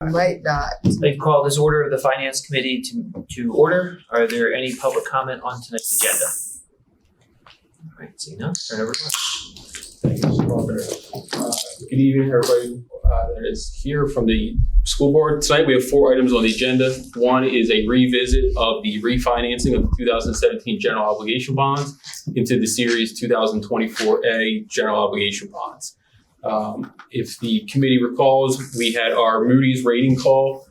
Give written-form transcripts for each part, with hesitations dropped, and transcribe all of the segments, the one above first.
Might not. I'd like to call this order of the Finance Committee to order. Are there any public comment on tonight's agenda? All right, seeing none, turn over to Mark. Thank you, Mr. Walker. Good evening, everybody that is here from the school board. Tonight we have 4 items on the agenda. One is a revisit of the refinancing of the 2017 general obligation bonds into the series 2024A general obligation bonds. If the committee recalls, we had our Moody's rating call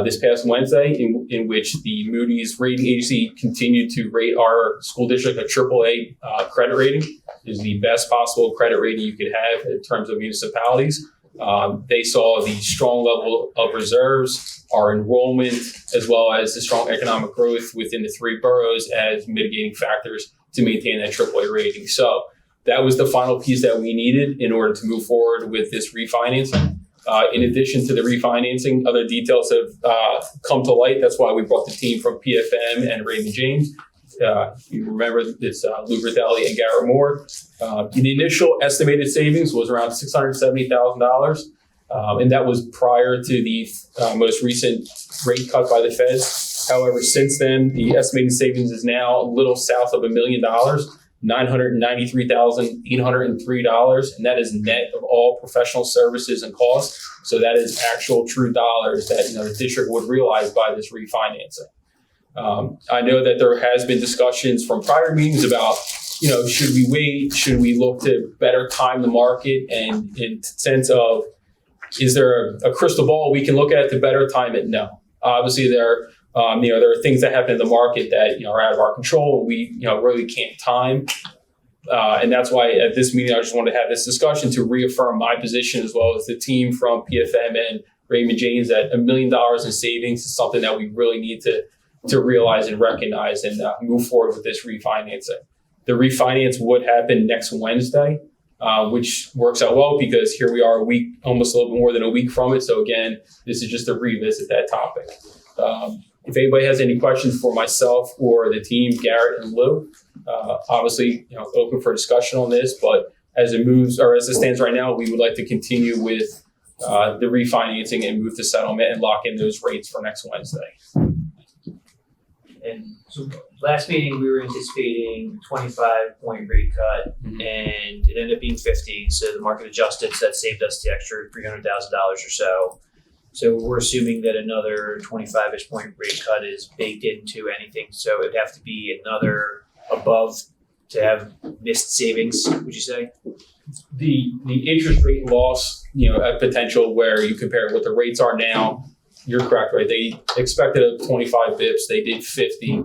this past Wednesday in which the Moody's rating agency continued to rate our school district a AAA credit rating. It is the best possible credit rating you could have in terms of municipalities. They saw the strong level of reserves, our enrollment, as well as the strong economic growth within the 3 boroughs as mitigating factors to maintain that AAA rating. So that was the final piece that we needed in order to move forward with this refinancing. In addition to the refinancing, other details have come to light. That's why we brought the team from PFM and Raymond James. You remember it's Lou Verdelli and Garrett Moore. The initial estimated savings was around $670,000, and that was prior to the most recent rate cut by the Fed. However, since then, the estimated savings is now a little south of $1 million. $993,803, and that is net of all professional services and costs. So that is actual true dollars that the district would realize by this refinancing. I know that there has been discussions from prior meetings about, should we wait? Should we look to better time the market? And in sense of, is there a crystal ball we can look at to better time it? No. Obviously, there are things that happen in the market that are out of our control. We really can't time, and that's why at this meeting I just wanted to have this discussion to reaffirm my position as well as the team from PFM and Raymond James that $1 million in savings is something that we really need to realize and recognize and move forward with this refinancing. The refinance would happen next Wednesday, which works out well because here we are almost a little bit more than a week from it. So again, this is just to revisit that topic. If anybody has any questions for myself or the team, Garrett and Lou, obviously, open for discussion on this. But as it stands right now, we would like to continue with the refinancing and move to settlement and lock in those rates for next Wednesday. And so last meeting, we were anticipating 25-point rate cut, and it ended up being 50. So the market adjusted, so that saved us the extra $300,000 or so. So we're assuming that another 25-ish point rate cut is baked into anything. So it'd have to be another above to have missed savings, would you say? The interest rate loss, a potential where you compare what the rates are now, you're correct, right? They expected 25 bips, they did 50.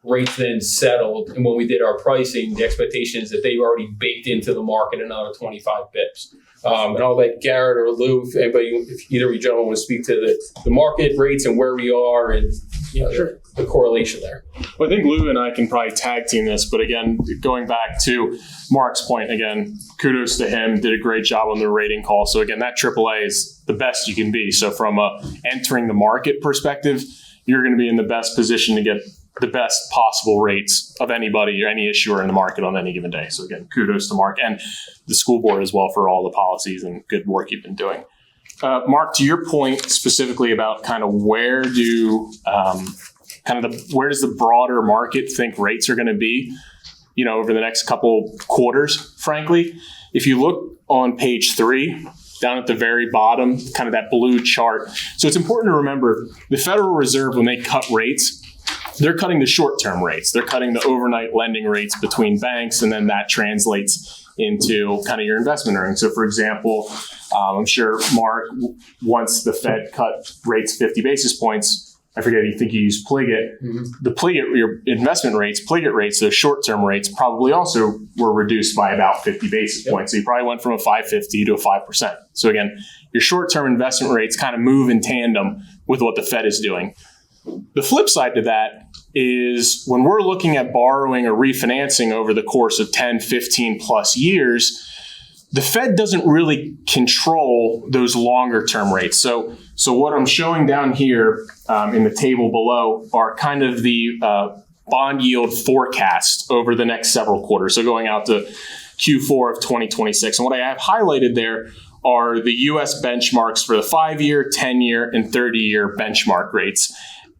Rates then settled, and when we did our pricing, the expectation is that they already baked into the market another 25 bips. And I'll let Garrett or Lou, if either of you gentlemen want to speak to the market rates and where we are and Sure. the correlation there. Well, I think Lou and I can probably tag team this, but again, going back to Mark's point, again, kudos to him, did a great job on the rating call. So again, that AAA is the best you can be. So from a entering the market perspective, you're going to be in the best position to get the best possible rates of anybody or any issuer in the market on any given day. So again, kudos to Mark and the school board as well for all the policies and good work you've been doing. Mark, to your point specifically about kind of where does the broader market think rates are going to be, over the next couple quarters, frankly, if you look on page 3, down at the very bottom, kind of that blue chart. So it's important to remember the Federal Reserve, when they cut rates, they're cutting the short-term rates. They're cutting the overnight lending rates between banks, and then that translates into kind of your investment earnings. So, for example, I'm sure, Mark, once the Fed cut rates 50 basis points, I forget, you think you used Pliget. The Pliget, your investment rates, Pliget rates, those short-term rates probably also were reduced by about 50 basis points. So you probably went from a 5.50 to a 5%. So again, your short-term investment rates kind of move in tandem with what the Fed is doing. The flip side to that is when we're looking at borrowing or refinancing over the course of 10, 15 plus years, the Fed doesn't really control those longer term rates. So what I'm showing down here in the table below are kind of the bond yield forecast over the next several quarters. So going out to Q4 of 2026. And what I have highlighted there are the US benchmarks for the 5-year, 10-year, and 30-year benchmark rates.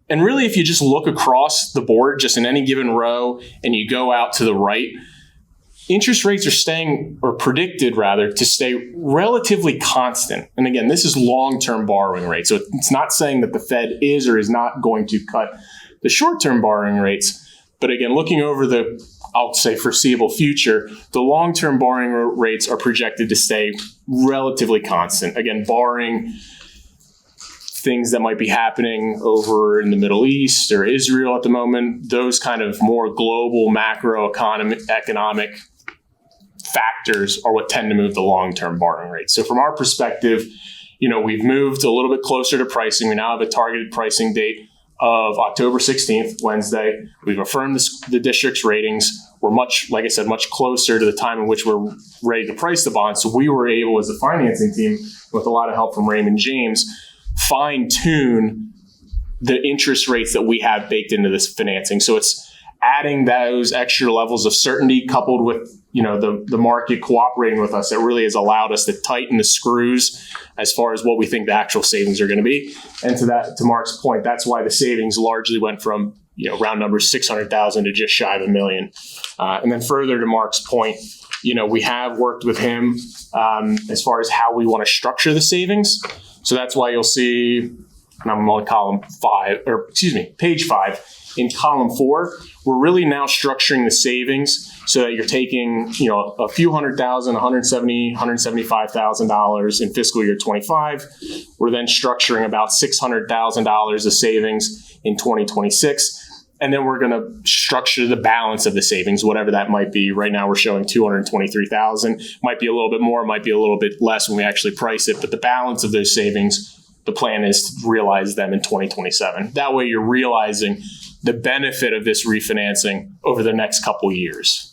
And really, if you just look across the board, just in any given row, and you go out to the right, interest rates are staying, or predicted rather, to stay relatively constant. And again, this is long-term borrowing rates. So it's not saying that the Fed is or is not going to cut the short-term borrowing rates. But again, looking over the, I'll say, foreseeable future, the long-term borrowing rates are projected to stay relatively constant. Again, barring things that might be happening over in the Middle East or Israel at the moment, those kind of more global economic factors are what tend to move the long-term borrowing rates. So from our perspective, we've moved a little bit closer to pricing. We now have a targeted pricing date of October 16th, Wednesday. We've affirmed the district's ratings. We're much closer to the time in which we're ready to price the bond. So we were able, as a financing team, with a lot of help from Raymond James, fine-tune the interest rates that we have baked into this financing. So it's adding those extra levels of certainty coupled with the market cooperating with us that really has allowed us to tighten the screws as far as what we think the actual savings are going to be. And to Mark's point, that's why the savings largely went from round numbers 600,000 to just shy of $1 million. And then further to Mark's point, we have worked with him as far as how we want to structure the savings. So that's why you'll see, and I'm on page 5. In column 4, we're really now structuring the savings so that you're taking, a few $100,000, $170,000, $175,000 in fiscal year 25. We're then structuring about $600,000 of savings in 2026. And then we're going to structure the balance of the savings, whatever that might be. Right now, we're showing $223,000. Might be a little bit more, might be a little bit less when we actually price it. But the balance of those savings, the plan is to realize them in 2027. That way, you're realizing the benefit of this refinancing over the next couple years.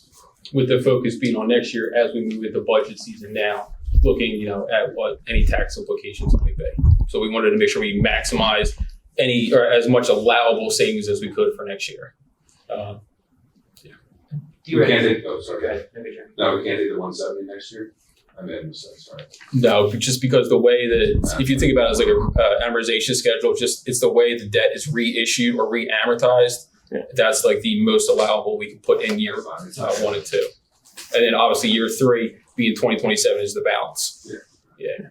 With the focus being on next year as we move into budget season now, looking at what any tax implications might be. So we wanted to make sure we maximize any or as much allowable savings as we could for next year. We can't take, sorry. Okay. No, we can't take the 170 next year. I made a mistake, sorry. No, just because the way that, if you think about it as like a amortization schedule, it's the way the debt is reissued or re-amortized. Yeah. That's like the most allowable we can put in year 1 and 2. And then obviously year 3 being 2027 is the balance. Yeah.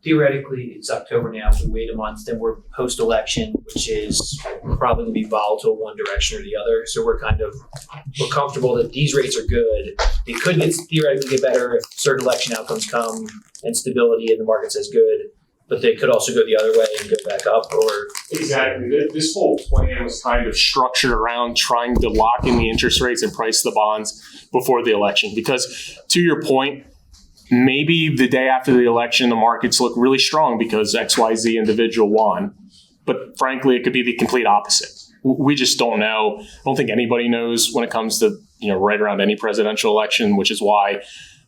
Theoretically, it's October now. If we wait a month, then we're post-election, which is probably going to be volatile one direction or the other. So we're comfortable that these rates are good. They could theoretically get better if certain election outcomes come and stability and the market says good, but they could also go the other way and go back up. Or exactly, this whole plan was kind of structured around trying to lock in the interest rates and price the bonds before the election. Because to your point, maybe the day after the election, the markets look really strong because XYZ individual won. But frankly, it could be the complete opposite. We just don't know. I don't think anybody knows when it comes to, right around any presidential election, which is why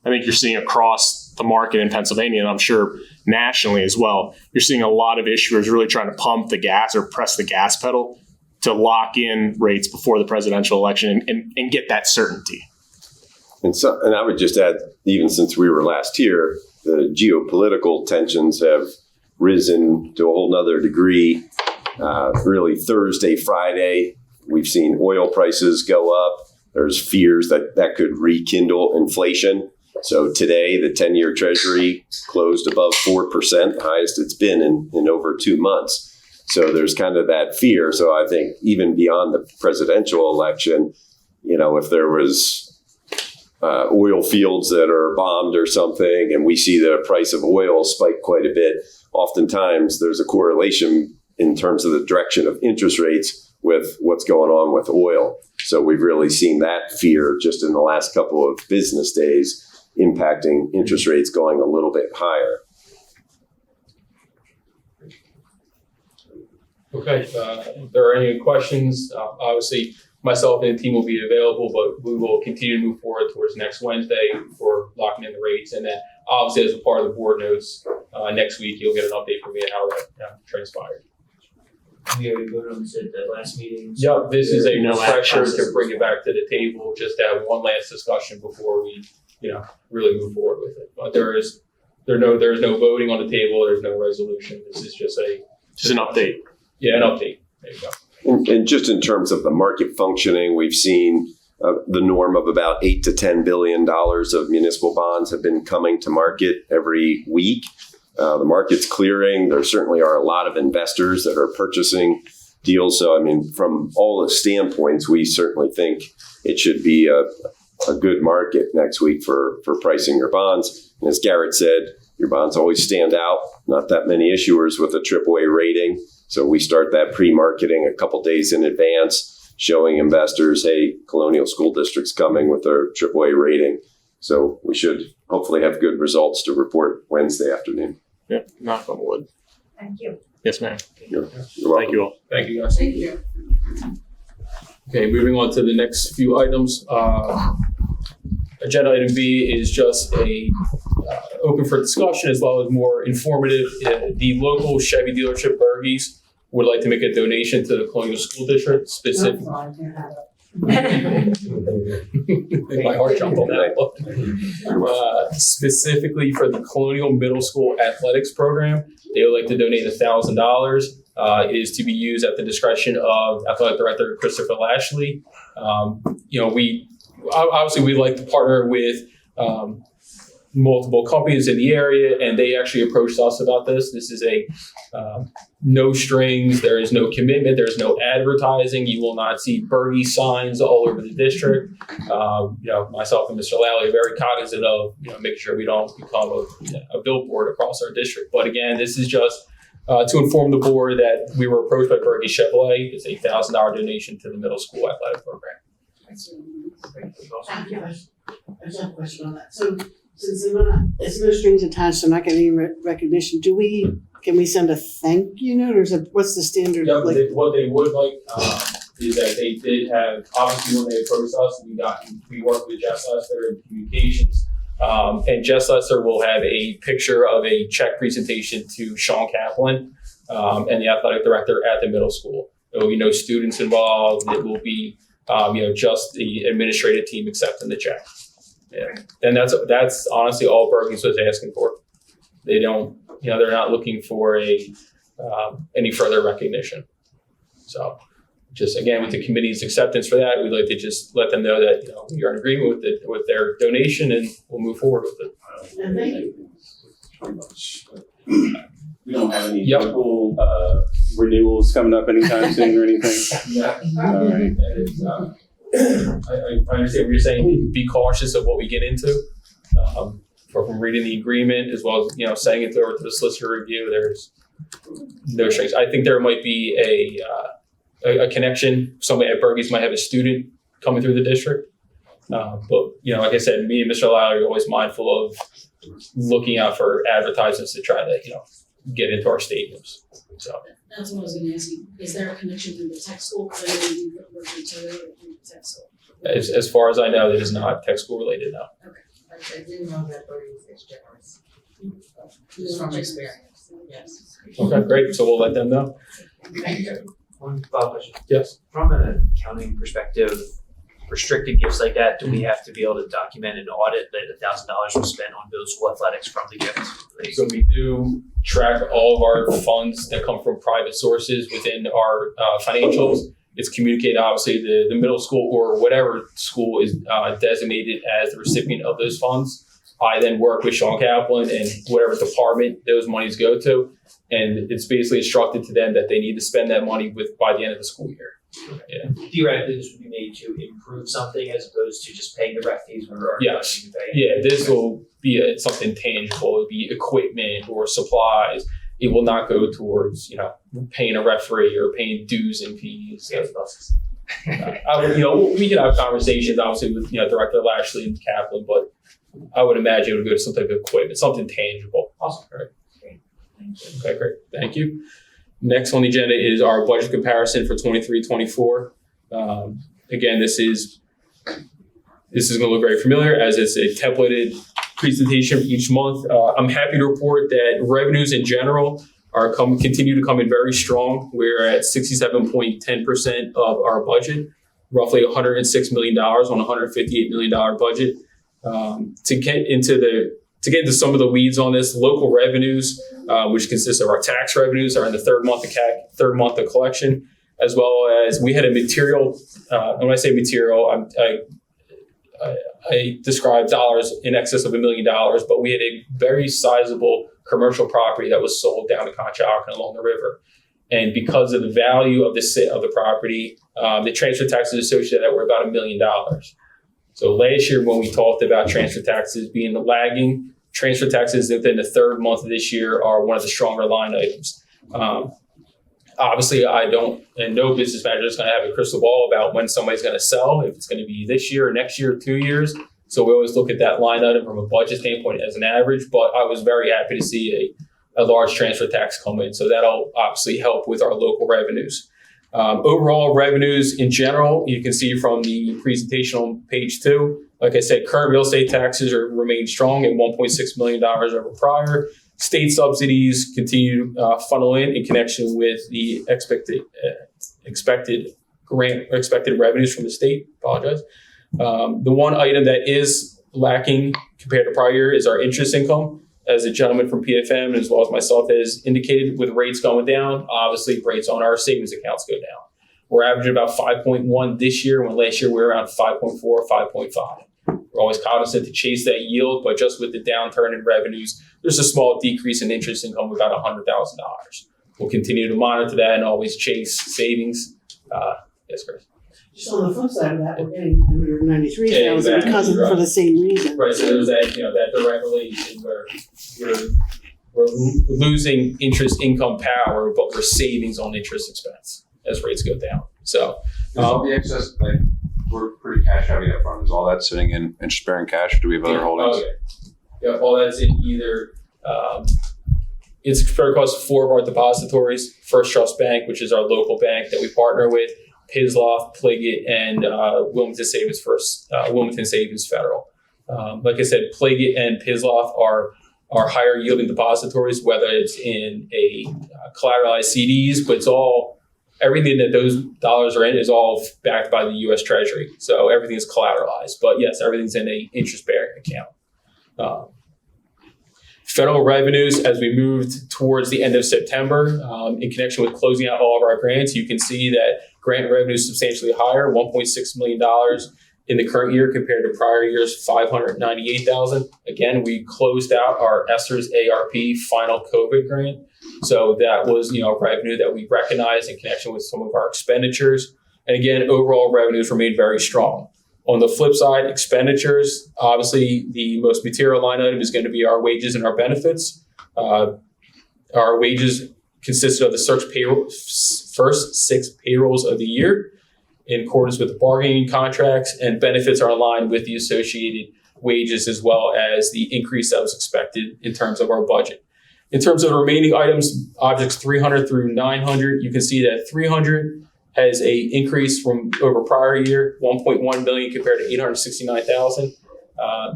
I think you're seeing across the market in Pennsylvania, and I'm sure nationally as well, you're seeing a lot of issuers really trying to pump the gas or press the gas pedal to lock in rates before the presidential election and get that certainty. And I would just add, even since we were last here, the geopolitical tensions have risen to a whole nother degree. Really Thursday, Friday, we've seen oil prices go up. There's fears that could rekindle inflation. So today, the 10-year Treasury closed above 4%, the highest it's been in over 2 months. So there's kind of that fear. So I think even beyond the presidential election, if there was oil fields that are bombed or something, and we see the price of oil spike quite a bit, oftentimes there's a correlation in terms of the direction of interest rates with what's going on with oil. So we've really seen that fear just in the last couple of business days impacting interest rates going a little bit higher. Okay, if there are any questions, obviously myself and the team will be available, but we will continue to move forward towards next Wednesday for locking in the rates. And then obviously as a part of the board notes, next week you'll get an update from me on how that transpired. we already voted on this at the last meeting. Yep, this is a No refresher access. to bring it back to the table, just to have one last discussion before we, really move forward with it. But there is there's no voting on the table. There's no resolution. This is just an update. Yeah, an update. There you go. And just in terms of the market functioning, we've seen the norm of about $8 to $10 billion of municipal bonds have been coming to market every week. The market's clearing. There certainly are a lot of investors that are purchasing deals. So, I mean, from all the standpoints, we certainly think it should be a good market next week for pricing your bonds. And as Garrett said, your bonds always stand out. Not that many issuers with a AAA rating. So we start that pre-marketing a couple days in advance, showing investors, hey, Colonial School District's coming with their AAA rating. So we should hopefully have good results to report Wednesday afternoon. Yeah, knock on wood. Thank you. Yes, ma'am. You're welcome. Thank you all. Thank you, guys. Thank you. Okay, moving on to the next few items. Agenda item B is just open for discussion as well as more informative. The local Chevy dealership, Bergey's, would like to make a donation to the Colonial School District, specifically. My heart jumped on that one. Specifically for the Colonial Middle School athletics program, they would like to donate $1,000. It is to be used at the discretion of Athletic Director Christopher Lashley. We like to partner with multiple companies in the area, and they actually approached us about this. This is a no strings. There is no commitment. There's no advertising. You will not see Bergey signs all over the district. Myself and Mr. Lally are very cognizant of making sure we don't become a billboard across our district. But again, this is just to inform the board that we were approached by Bergey Chevrolet. It's a $1,000 donation to the middle school athletic program. Thank you. I just have a question on that. So since it's no strings attached, I'm not getting any recognition. Can we send a thank you note, or what's the standard? Yeah, what they would like is that they did have, obviously when they approached us, we worked with Jess Lester in communications, and Jess Lester will have a picture of a check presentation to Sean Kaplan and the athletic director at the middle school. There will be no students involved. It will be just the administrative team accepting the check. Yeah, and that's honestly all Bergey's was asking for. They don't, they're not looking for any further recognition. So, just again with the committee's acceptance for that, we'd like to just let them know that you're in agreement with their donation, and we'll move forward with it. And thank you. We don't have any Yep. local renewals coming up anytime soon or anything. Yeah. All right. That is, I understand what you're saying. Be cautious of what we get into. From reading the agreement as well as sending it over to the solicitor review, there's no strings. I think there might be a connection. Somebody at Bergey's might have a student coming through the district. But like I said, me and Mr. Lowry are always mindful of looking out for advertisements to try to get into our stadiums. So. That's what I was going to ask you. Is there a connection through the tech school? Because I know you work with tech school. As far as I know, it is not tech school related now. Okay. I do know that Bergey's is generous. Just from experience, yes. Okay, great. So we'll let them know. Thank you. One follow-up question. Yes. From an accounting perspective, restricted gifts like that, do we have to be able to document and audit that $1,000 was spent on middle school athletics from the gift? So we do track all of our funds that come from private sources within our financials. It's communicated, obviously, the middle school or whatever school is designated as the recipient of those funds. I then work with Sean Kaplan and whatever department those monies go to. And it's basically instructed to them that they need to spend that money by the end of the school year. Yeah. Theoretically, this would be made to improve something as opposed to just paying the rec fees when we're already Yes. to pay. Yeah, this will be something tangible. It'll be equipment or supplies. It will not go towards, paying a referee or paying dues and fees. We could have conversations, obviously, with Director Lashley and Kaplan, but I would imagine it would go to some type of equipment, something tangible. Awesome. All right. Okay, great. Thank you. Next on the agenda is our budget comparison for 23-24. Again, this is going to look very familiar as it's a templated presentation each month. I'm happy to report that revenues in general continue to come in very strong. We're at 67.10% of our budget, roughly $106 million on a $158 million budget. To get into the To get into some of the weeds on this, local revenues, which consists of our tax revenues, are in the third month of collection, as well as we had a material. And when I say material, I describe dollars in excess of $1 million, but we had a very sizable commercial property that was sold down to Conshohocken along the river. And because of the value of the property, the transfer taxes associated with that were about $1 million. So last year, when we talked about transfer taxes being the lagging, transfer taxes within the third month of this year are one of the stronger line items. Obviously, I don't, and no business manager is going to have a crystal ball about when somebody's going to sell, if it's going to be this year or next year or 2 years. So we always look at that line item from a budget standpoint as an average, but I was very happy to see a large transfer tax come in. So that'll obviously help with our local revenues. Overall revenues in general, you can see from the presentation on page 2. Like I said, current real estate taxes remain strong at $1.6 million over prior. State subsidies continue to funnel in connection with the expected revenues from the state. Apologize. The one item that is lacking compared to prior year is our interest income. As a gentleman from PFM, as well as myself, has indicated, with rates going down, obviously rates on our savings accounts go down. We're averaging about 5.1 this year, when last year we were around 5.4, 5.5. We're always cognizant to chase that yield, but just with the downturn in revenues, there's a small decrease in interest income of about $100,000. We'll continue to monitor that and always chase savings. Yes, Chris. Just on the flip side of that, we're getting $193,000 because of for the same reason. Right. So there's that that direct relation where we're losing interest income power, but we're savings on interest expense as rates go down. So Is all the excess, like, we're pretty cash heavy up front. Is all that sitting in interest bearing cash? Do we have other holdings? Okay. Yeah, all that's in either. It's spread across 4 of our depositories: First Trust Bank, which is our local bank that we partner with, Pisloff, Pliget, and Wilmington Savings Federal. Like I said, Pliget and Pisloff are higher yielding depositories, whether it's in a collateralized CDs, but it's all, everything that those dollars are in is all backed by the U.S. Treasury. So everything is collateralized. But yes, everything's in a interest-bearing account. Federal revenues, as we moved towards the end of September, in connection with closing out all of our grants, you can see that grant revenue is substantially higher, $1.6 million in the current year compared to prior year's $598,000. Again, we closed out our ESSER's ARP final COVID grant. So that was, revenue that we recognized in connection with some of our expenditures. And again, overall revenues remained very strong. On the flip side, expenditures, obviously the most material line item is going to be our wages and our benefits. Our wages consisted of the first 6 payrolls of the year in accordance with the bargaining contracts, and benefits are aligned with the associated wages as well as the increase that was expected in terms of our budget. In terms of the remaining items, objects 300 through 900, you can see that 300 has a increase from over prior year, 1.1 million compared to 869,000.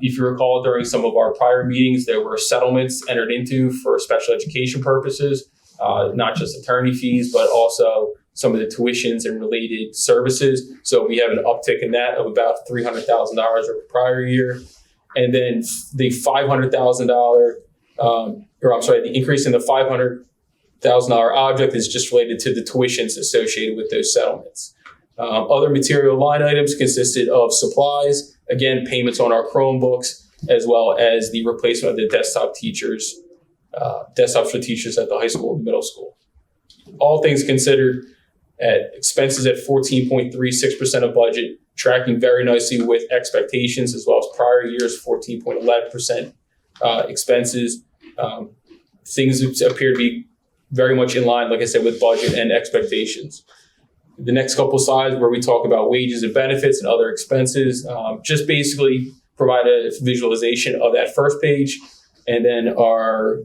If you recall, during some of our prior meetings, there were settlements entered into for special education purposes, not just attorney fees, but also some of the tuitions and related services. So we have an uptick in that of about $300,000 over prior year. And then the the increase in the $500,000 object is just related to the tuitions associated with those settlements. Other material line items consisted of supplies, again, payments on our Chromebooks, as well as the replacement of the desktops for teachers at the high school and middle school. All things considered, at expenses at 14.36% of budget, tracking very nicely with expectations, as well as prior year's 14.11% expenses. Things appear to be very much in line, like I said, with budget and expectations. The next couple slides where we talk about wages and benefits and other expenses, just basically provide a visualization of that first page. And then our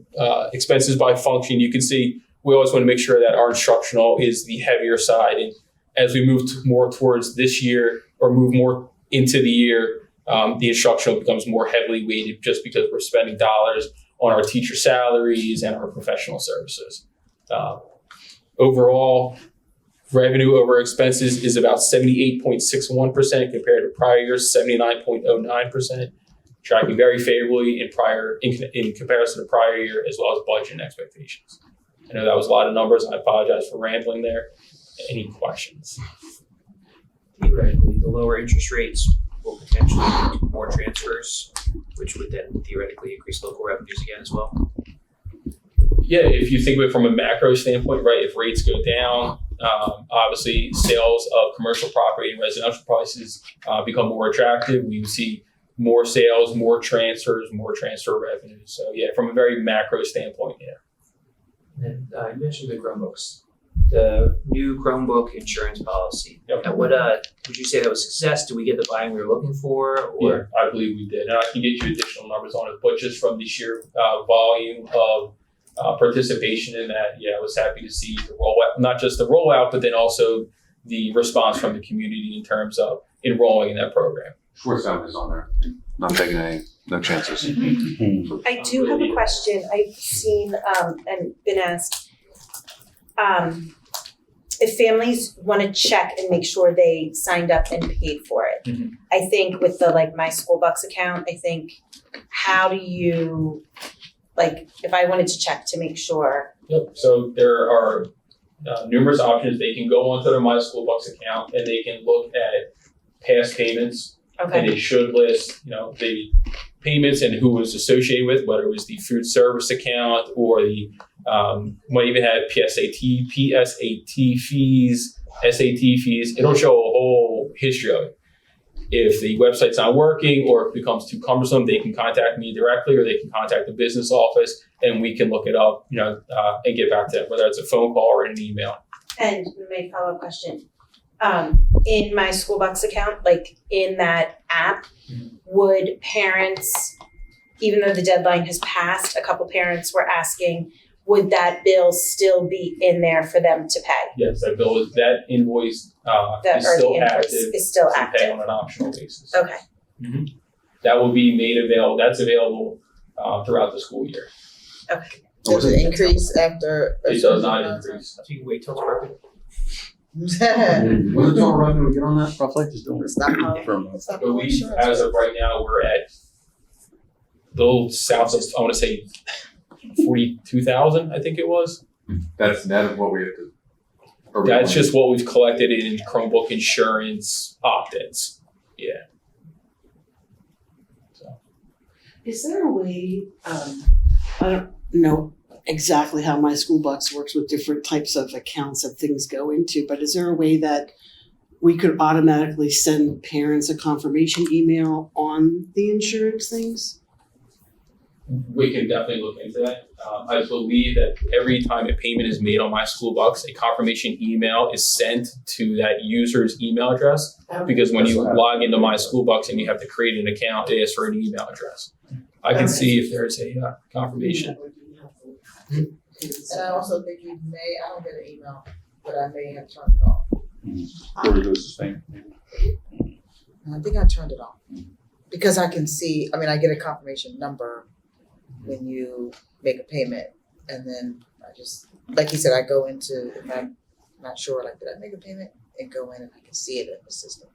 expenses by function, you can see we always want to make sure that our instructional is the heavier side. And as we move more towards this year or move more into the year, the instructional becomes more heavily weighted just because we're spending dollars on our teacher salaries and our professional services. Overall, revenue over expenses is about 78.61% compared to prior year's 79.09%. tracking very favorably in comparison to prior year, as well as budget and expectations. I know that was a lot of numbers. I apologize for rambling there. Any questions? Theoretically, the lower interest rates will potentially lead to more transfers, which would then theoretically increase local revenues again as well. Yeah, if you think of it from a macro standpoint, right, if rates go down, obviously sales of commercial property and residential prices become more attractive. We see more sales, more transfers, more transfer revenues. So yeah, from a very macro standpoint, yeah. And then you mentioned the Chromebooks, the new Chromebook insurance policy. Yep. And what would you say that was a success? Did we get the buy-in we were looking for? Or Yeah, I believe we did. And I can get you additional numbers on it, but just from the sheer volume of participation in that, yeah, I was happy to see the rollout, not just the rollout, but then also the response from the community in terms of enrolling in that program. Schwarztown is on there. Not taking no chances. I do have a question. I've seen and been asked if families want to check and make sure they signed up and paid for it. Mm-hmm. I think with the My School Bucks account, I think how do you if I wanted to check to make sure. Yep. So there are numerous options. They can go onto their My School Bucks account and they can look at past payments. And Okay. it should list, the payments and who was associated with, whether it was the food service account or the might even have PSAT fees, SAT fees. It'll show a whole history of it. If the website's not working or if it becomes too cumbersome, they can contact me directly or they can contact the business office and we can look it up, and get back to them, whether it's a phone call or an email. And my follow-up question. In My School Bucks account, in that app, would parents, even though the deadline has passed, a couple parents were asking, would that bill still be in there for them to pay? Yes, that invoice is Or still the invoice active. is still to pay active? on an optional basis. Okay. That will be made available. That's available throughout the school year. Okay. Does it increase after? It does not increase. so you can wait till it's perfect? What's the total revenue we get on that roughly? Just doing It's not But we, as of right now, we're at a little south of, I want to say, 42,000. I think it was. That's net of what we have to. That's just what we've collected in Chromebook insurance opt-ins. Yeah. So. Is there a way, I don't know exactly how My School Bucks works with different types of accounts that things go into, but is there a way that we could automatically send parents a confirmation email on the insurance things? We can definitely look into that. I believe that every time a payment is made on My School Bucks, a confirmation email is sent to that user's email address. Because when you log into My School Bucks and you have to create an account, it asks for an email address. I can see if there's a confirmation. And I also think you may, I don't get an email, but I may have turned it off. Or it goes the same. I think I turned it off. Because I can see, I get a confirmation number when you make a payment. And then I just, like you said, I go into, if I'm not sure, did I make a payment? And go in and I can see it in the system.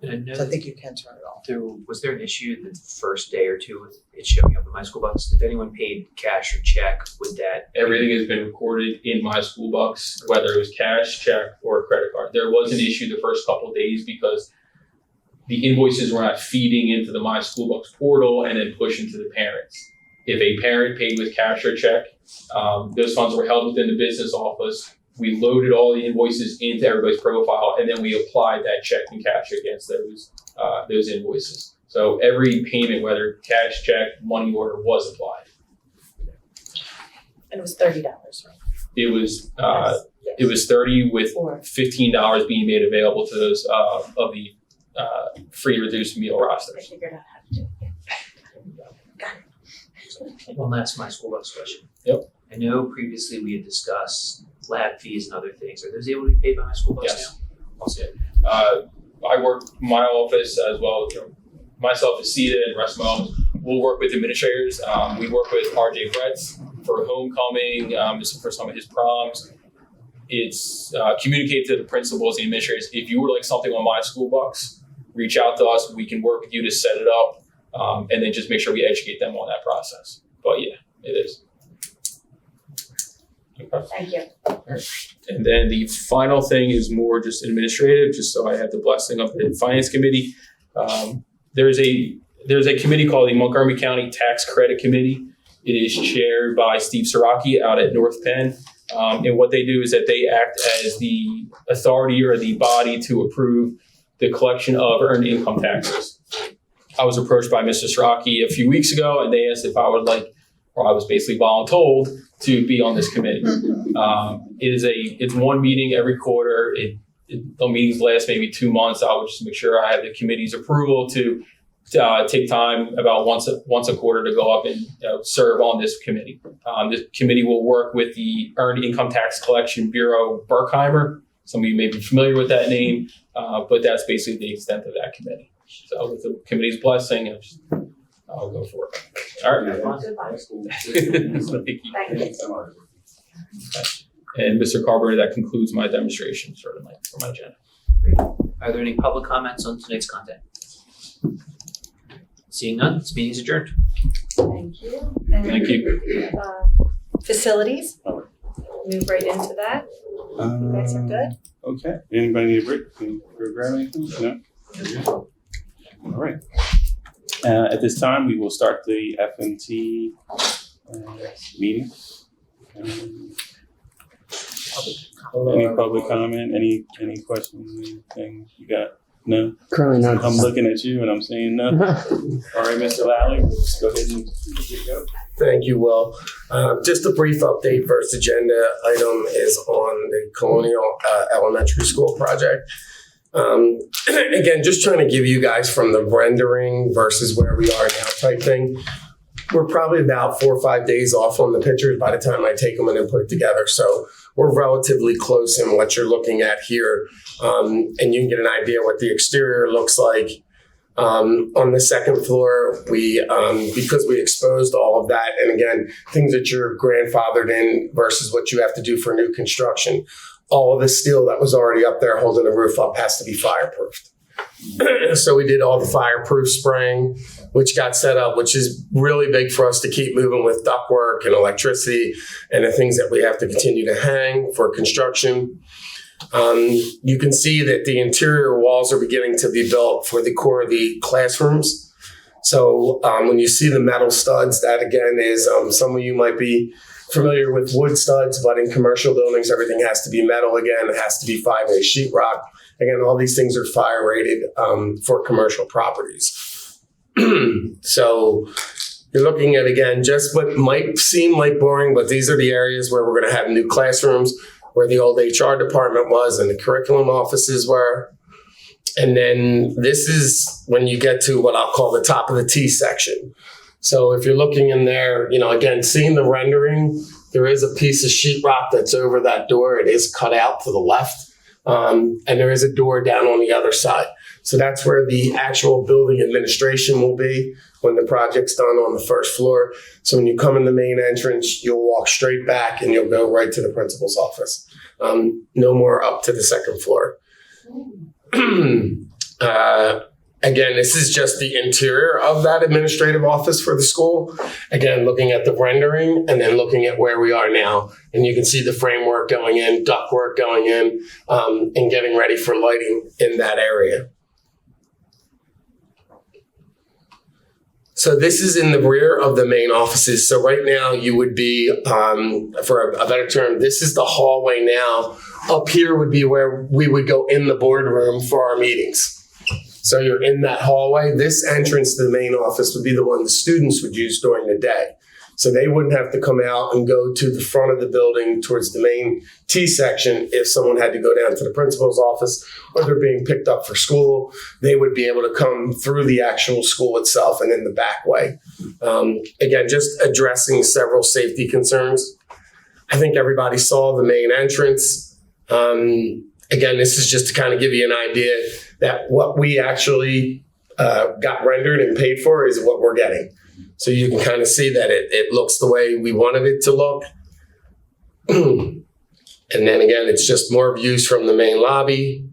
And I know So I think you can turn it off. was there an issue the first day or two with it showing up in My School Bucks? If anyone paid cash or check, would that? Everything has been recorded in My School Bucks, whether it was cash, check, or a credit card. There was an issue the first couple of days because the invoices were not feeding into the My School Bucks portal and then pushing to the parents. If a parent paid with cash or check, those funds were held within the business office. We loaded all the invoices into everybody's profile, and then we applied that check and cash against those invoices. So every payment, whether cash, check, money order, was applied. And it was $30, right? It was Yes. it was $30 with Or- $15 being made available to those of the free reduced meal I rosters. figured out how to do it. Got it. One last My School Bucks question. Yep. I know previously we had discussed lab fees and other things. Are those able to be paid by My School Bucks Yes. now? Awesome. I work my office as well. Myself as Sita and the rest of my office. We'll work with administrators. We work with RJ Fretz for homecoming, for some of his proms. It's communicate to the principals and administrators. If you would like something on My School Bucks, reach out to us. We can work with you to set it up. and then just make sure we educate them on that process. But yeah, it is. Okay. Thank you. And then the final thing is more just administrative, just so I have the blessing of the Finance Committee. There's a committee called the Montgomery County Tax Credit Committee. It is chaired by Steve Siraki out at North Penn. And what they do is that they act as the authority or the body to approve the collection of earned income taxes. I was approached by Mr. Siraki a few weeks ago, and they asked if I would like, or I was basically voluntold to be on this committee. It's one meeting every quarter. The meetings last maybe 2 months. I would just make sure I have the committee's approval to take time about once a quarter to go up and serve on this committee. This committee will work with the Earned Income Tax Collection Bureau, Berkheimer. Some of you may be familiar with that name, but that's basically the extent of that committee. So with the committee's blessing, I'll go for it. All right. Thank you. And Mr. Carpenter, that concludes my demonstration for my agenda. Are there any public comments on tonight's content? Seeing none, this meeting is adjourned. Thank you. Thank you. Facilities, move right into that. You guys are good? Okay. Anybody need a break? Can you grab anything? No? All right. At this time, we will start the FMT meeting. Any public comment? Any questions? Anything you got? No? Currently not. I'm looking at you and I'm saying no. All right, Mr. Lally, let's go ahead and go. Thank you, Will. Just a brief update. First agenda item is on the Colonial Elementary School project. Again, just trying to give you guys from the rendering versus where we are now type thing. We're probably about 4 or 5 days off on the pictures by the time I take them and then put it together. So we're relatively close in what you're looking at here. And you can get an idea what the exterior looks like. On the second floor, we because we exposed all of that, and again, things that you're grandfathered in versus what you have to do for new construction, all of the steel that was already up there holding the roof up has to be fireproofed. So we did all the fireproof spraying, which got set up, which is really big for us to keep moving with ductwork and electricity and the things that we have to continue to hang for construction. You can see that the interior walls are beginning to be built for the core of the classrooms. So when you see the metal studs, that again is, some of you might be familiar with wood studs, but in commercial buildings, everything has to be metal again. It has to be 5A sheetrock. Again, all these things are fire rated for commercial properties. So you're looking at, again, just what might seem like boring, but these are the areas where we're going to have new classrooms, where the old HR department was and the curriculum offices were. And then this is when you get to what I'll call the top of the T section. So if you're looking in there, again, seeing the rendering, there is a piece of sheetrock that's over that door. It is cut out to the left. And there is a door down on the other side. So that's where the actual building administration will be when the project's done on the first floor. So when you come in the main entrance, you'll walk straight back and you'll go right to the principal's office. No more up to the second floor. Again, this is just the interior of that administrative office for the school. Again, looking at the rendering and then looking at where we are now. And you can see the framework going in, ductwork going in, and getting ready for lighting in that area. So this is in the rear of the main offices. So right now you would be, for a better term, this is the hallway now. Up here would be where we would go in the boardroom for our meetings. So you're in that hallway. This entrance to the main office would be the one the students would use during the day. So they wouldn't have to come out and go to the front of the building towards the main T section if someone had to go down to the principal's office or they're being picked up for school. They would be able to come through the actual school itself and in the back way. Again, just addressing several safety concerns. I think everybody saw the main entrance. Again, this is just to kind of give you an idea that what we actually got rendered and paid for is what we're getting. So you can kind of see that it looks the way we wanted it to look. And then again, it's just more views from the main lobby.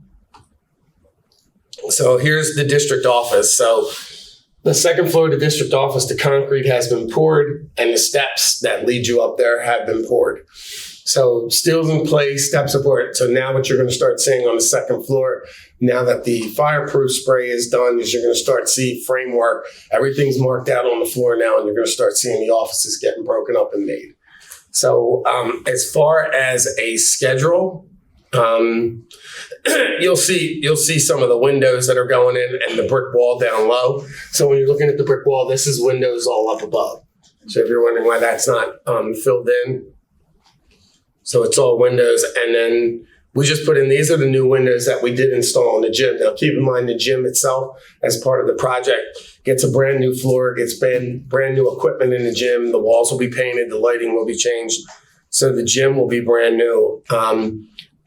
So here's the district office. So The second floor of the district office, the concrete has been poured and the steps that lead you up there have been poured. So steel's in place, steps are poured. So now what you're going to start seeing on the second floor, now that the fireproof spray is done, is you're going to start seeing framework. Everything's marked out on the floor now, and you're going to start seeing the offices getting broken up and made. So as far as a schedule, you'll see some of the windows that are going in and the brick wall down low. So when you're looking at the brick wall, this is windows all up above. So if you're wondering why that's not filled in, so it's all windows. And then we just put in, these are the new windows that we did install in the gym. Now keep in mind, the gym itself, as part of the project, gets a brand new floor, gets brand new equipment in the gym. The walls will be painted, the lighting will be changed. So the gym will be brand new.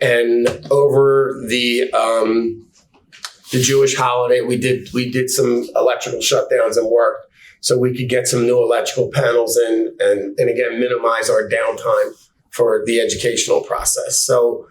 And over the Jewish holiday, we did some electrical shutdowns and work so we could get some new electrical panels in and again minimize our downtime for the educational process. So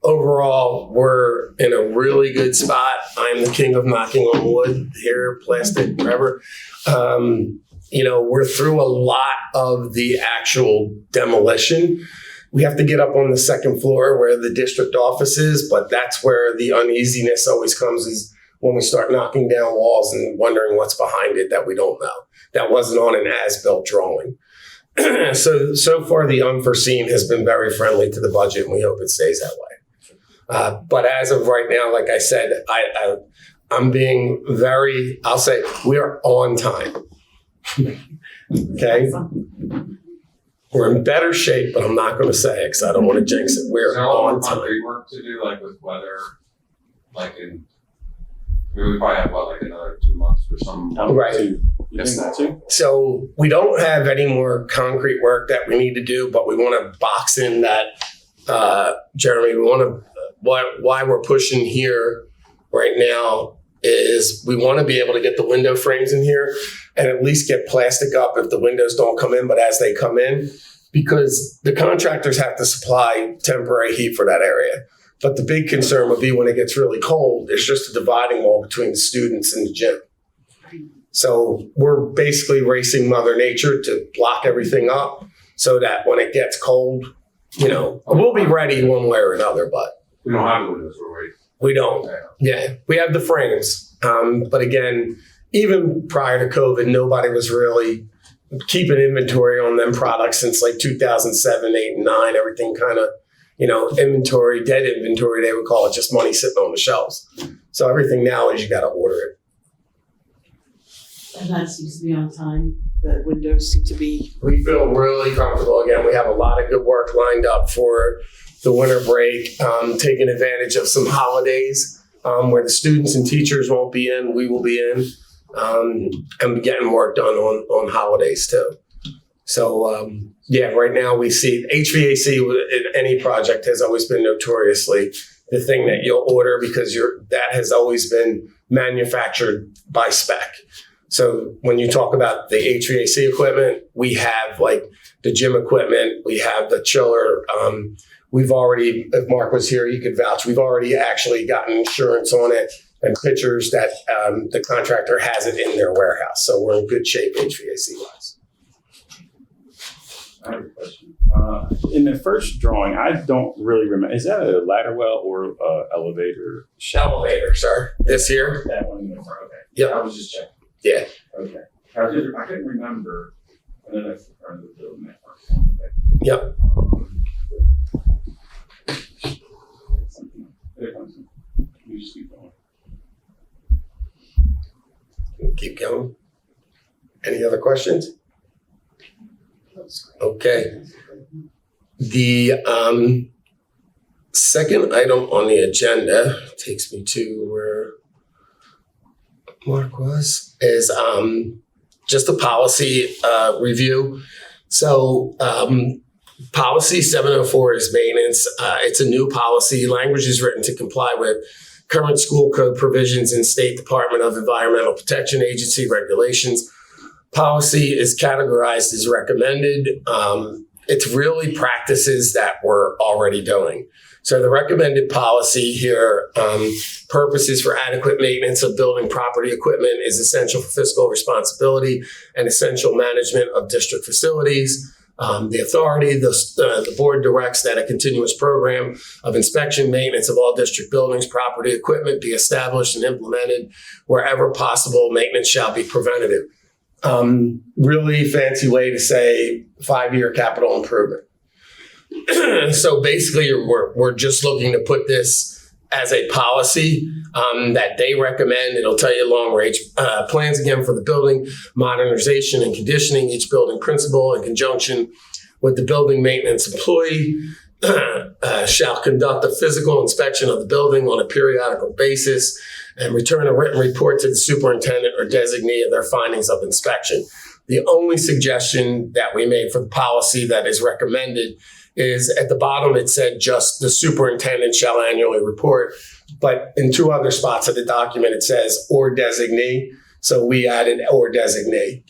overall, we're in a really good spot. I'm the king of knocking on wood here, plastic, whatever. We're through a lot of the actual demolition. We have to get up on the second floor where the district office is, but that's where the uneasiness always comes, is when we start knocking down walls and wondering what's behind it that we don't know. That wasn't on an as-built drawing. So far, the unforeseen has been very friendly to the budget, and we hope it stays that way. But as of right now, like I said, I'm being I'll say we are on time. Okay? We're in better shape, but I'm not going to say it because I don't want to jinx it. We're on time. Work to do, like with weather, we probably have another 2 months or something. Right. You think that too? So we don't have any more concrete work that we need to do, but we want to box in that, Jeremy, why we're pushing here right now is we want to be able to get the window frames in here and at least get plastic up if the windows don't come in, but as they come in, because the contractors have to supply temporary heat for that area. But the big concern would be when it gets really cold, there's just a dividing wall between the students and the gym. So we're basically racing Mother Nature to block everything up so that when it gets cold, we'll be ready one way or another, but we don't have the windows, we're waiting. We don't. Yeah, we have the frames. But again, even prior to COVID, nobody was really keeping inventory on them products since like 2007, 8, and 9. Everything kind of, inventory, dead inventory, they would call it, just money sitting on the shelves. So everything now is you got to order it. And that seems to be on time. The windows seem to be. We feel really comfortable. Again, we have a lot of good work lined up for the winter break, taking advantage of some holidays where the students and teachers won't be in, we will be in, and getting work done on holidays too. So right now we see HVAC in any project has always been notoriously the thing that you'll order because that has always been manufactured by spec. So when you talk about the HVAC equipment, we have like the gym equipment, we have the chiller. We've already, if Mark was here, he could vouch. We've already actually gotten insurance on it and pictures that the contractor has it in their warehouse. So we're in good shape HVAC wise. I have a question. In the first drawing, I don't really remember. Is that a ladder well or elevator? Elevator, sir. This here? That one in the front. Okay. Yep. I was just checking. Yeah. Okay. I couldn't remember. And then that's the front of the building. That part. Okay. Yep. You just keep going. Keep going. Any other questions? Okay. The second item on the agenda takes me to where Mark was, is just a policy review. So policy 704 is maintenance. It's a new policy. Language is written to comply with current school code provisions and State Department of Environmental Protection Agency regulations. Policy is categorized as recommended. It's really practices that we're already doing. So the recommended policy here, purposes for adequate maintenance of building property equipment is essential for fiscal responsibility and essential management of district facilities. The authority, the board directs that a continuous program of inspection, maintenance of all district buildings, property, equipment be established and implemented wherever possible. Maintenance shall be preventative. Really fancy way to say 5-year capital improvement. So basically, we're just looking to put this as a policy that they recommend. It'll tell you long-range plans again for the building modernization and conditioning. Each building principal, in conjunction with the building maintenance employee, shall conduct a physical inspection of the building on a periodical basis and return a written report to the superintendent or designee of their findings of inspection. The only suggestion that we made for the policy that is recommended is at the bottom it said just the superintendent shall annually report, but in 2 other spots of the document it says or designee. So we added or designee,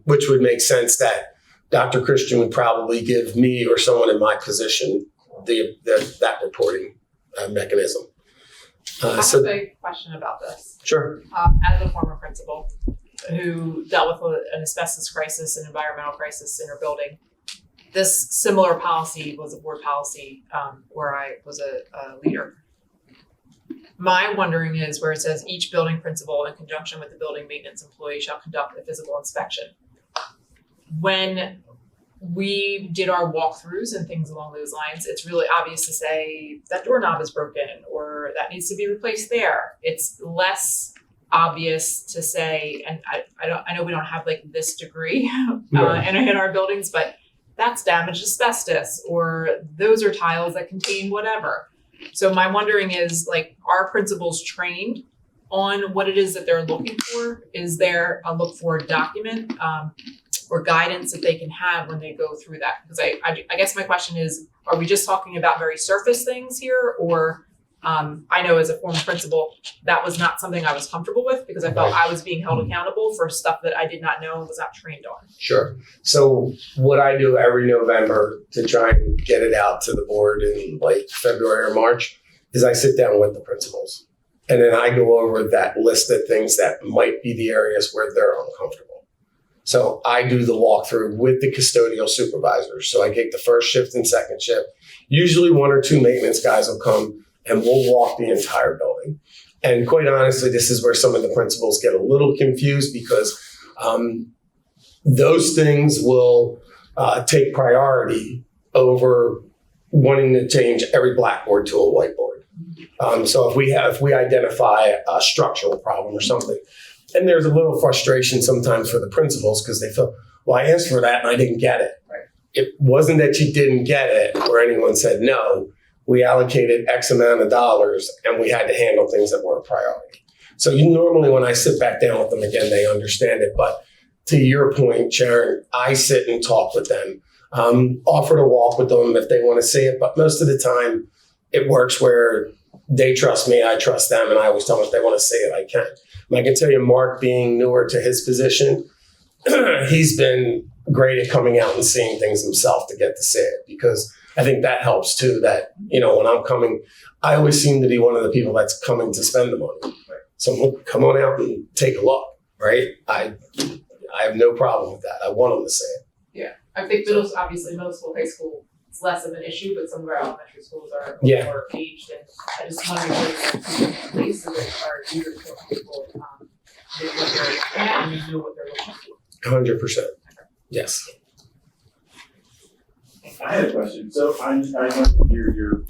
which would make sense that Dr. Christian would probably give me or someone in my position that reporting mechanism. I have a question about this. Sure. As a former principal who dealt with an asbestos crisis and environmental crisis in her building, this similar policy was a board policy where I was a leader. My wondering is where it says each building principal in conjunction with the building maintenance employee shall conduct a physical inspection. When we did our walkthroughs and things along those lines, it's really obvious to say that doorknob is broken or that needs to be replaced there. It's less obvious to say, and I know we don't have like this degree in our buildings, but that's damaged asbestos, or those are tiles that contain whatever. So my wondering is, like, are principals trained on what it is that they're looking for? Is there a look for document or guidance that they can have when they go through that? Because I guess my question is, are we just talking about very surface things here? Or I know as a former principal, that was not something I was comfortable with because I felt I was being held accountable for stuff that I did not know and was not trained on. Sure. So what I do every November to try and get it out to the board in like February or March is I sit down with the principals and then I go over that list of things that might be the areas where they're uncomfortable. So I do the walkthrough with the custodial supervisors. So I take the first shift and second shift. Usually 1 or 2 maintenance guys will come and we'll walk the entire building. And quite honestly, this is where some of the principals get a little confused because those things will take priority over wanting to change every blackboard to a whiteboard. So if we identify a structural problem or something, and there's a little frustration sometimes for the principals because they feel, well, I asked for that and I didn't get it. Right. It wasn't that you didn't get it or anyone said no. We allocated X amount of dollars and we had to handle things that were a priority. So normally when I sit back down with them again, they understand it. But to your point, Sharon, I sit and talk with them, offer to walk with them if they want to see it. But most of the time it works where they trust me, I trust them. And I always tell them if they want to see it, I can. And I can tell you, Mark being newer to his position, he's been great at coming out and seeing things himself to get to see it because I think that helps too, that, when I'm coming, I always seem to be one of the people that's coming to spend the money. Right? So come on out and take a look, right? I have no problem with that. I want them to say it. Yeah. I think middle school, high school, it's less of an issue, but some of our elementary schools are more aged. And I just wonder if places that are eager to feel comfortable with what they're looking at and know what they're looking for. 100%. Yes. I had a question. So I went to your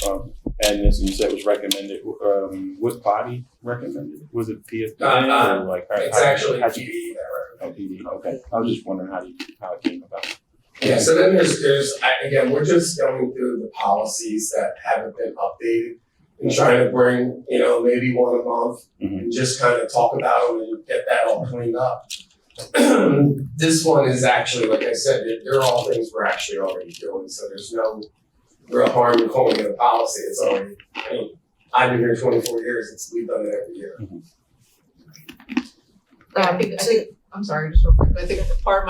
adding this and you said it was recommended. What body recommended it? Was it PFPA or like? It's actually PD. PD. Okay. I was just wondering how it came about. Yeah. So then there's again, we're just going through the policies that haven't been updated and trying to bring maybe one a month and just kind of talk about them and get that all cleaned up. This one is actually, like I said, they're all things we're actually already doing. So there's no real harm in calling it a policy. It's already, I've been here 24 years. We've done it every year. I think I'm sorry, just real quick. But I think part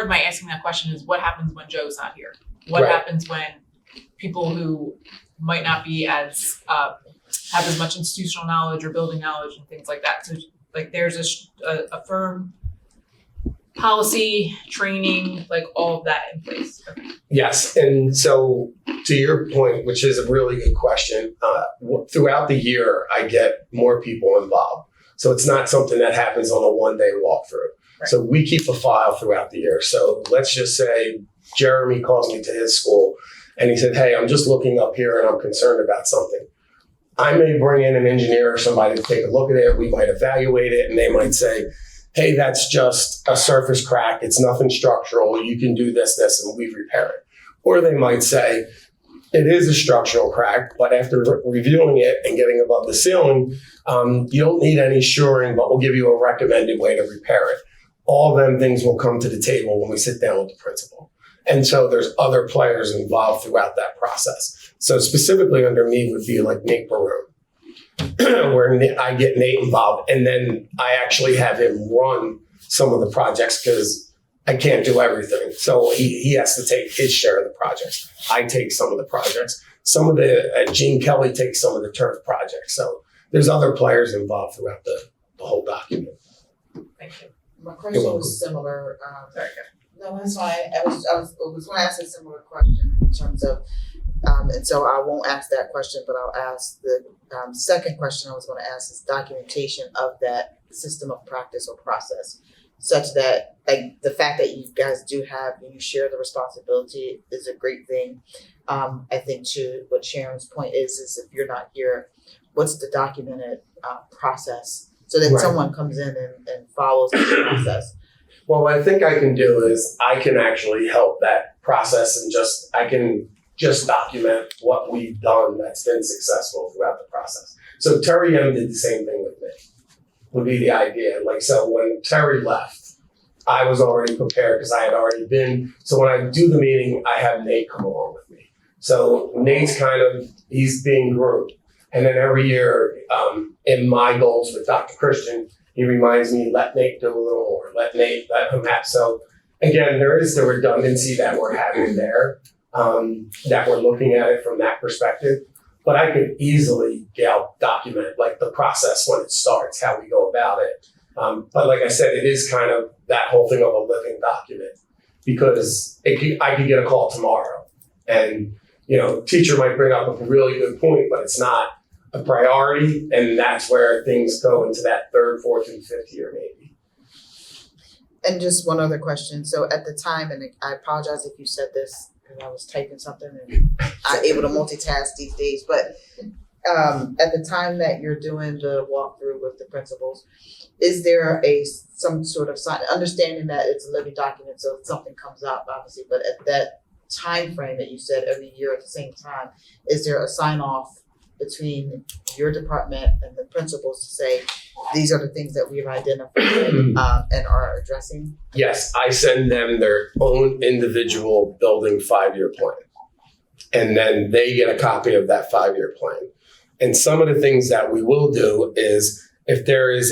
of my asking that question is what happens when Joe's not here? What happens when people who might not be as have as much institutional knowledge or building knowledge and things like that. So like there's a firm policy, training, like all of that in place. Yes, and so to your point, which is a really good question, throughout the year, I get more people involved. So it's not something that happens on a one-day walkthrough. Right. So we keep a file throughout the year. So let's just say Jeremy calls me to his school and he said, hey, I'm just looking up here and I'm concerned about something. I may bring in an engineer or somebody to take a look at it. We might evaluate it and they might say, hey, that's just a surface crack. It's nothing structural. You can do this, and we repair it. Or they might say, it is a structural crack, but after reviewing it and getting above the ceiling, you don't need any shoring, but we'll give you a recommended way to repair it. All them things will come to the table when we sit down with the principal. And so there's other players involved throughout that process. So specifically under me would be like Nate Barone, where I get Nate involved. And then I actually have him run some of the projects because I can't do everything. So he has to take his share of the projects. I take some of the projects. Some of the, Gene Kelly takes some of the turf projects. So there's other players involved throughout the whole document. Thank you. My question was similar. No, that's fine. I was going to ask a similar question in terms of, and so I won't ask that question, but I'll ask the second question I was going to ask is documentation of that system of practice or process, such that like the fact that you guys do have and you share the responsibility is a great thing. I think to what Sharon's point is if you're not here, what's the documented process so that Right. someone comes in and follows the process. Well, what I think I can do is I can actually help that process and I can just document what we've done that's been successful throughout the process. So Terry M did the same thing with me, would be the idea. Like, so when Terry left, I was already prepared because I had already been. So when I do the meeting, I have Nate come along with me. So Nate's he's being groomed. And then every year in my goals with Dr. Christian, he reminds me, let Nate do a little more, let him have. So again, there is the redundancy that we're having there, that we're looking at it from that perspective. But I could easily document like the process when it starts, how we go about it. But like I said, it is kind of that whole thing of a living document because I could get a call tomorrow and, teacher might bring up a really good point, but it's not a priority. And that's where things go into that third, fourth, and fifth year maybe. And just one other question. So at the time, and I apologize if you said this because I was typing something and I'm able to multitask these days, but at the time that you're doing the walkthrough with the principals, is there some sort of sign, understanding that it's a living document, so if something comes up, obviously, but at that time frame that you said every year at the same time, is there a sign off between your department and the principals to say, these are the things that we've identified and are addressing? Yes, I send them their own individual building 5-year plan. And then they get a copy of that 5-year plan. And some of the things that we will do is if there is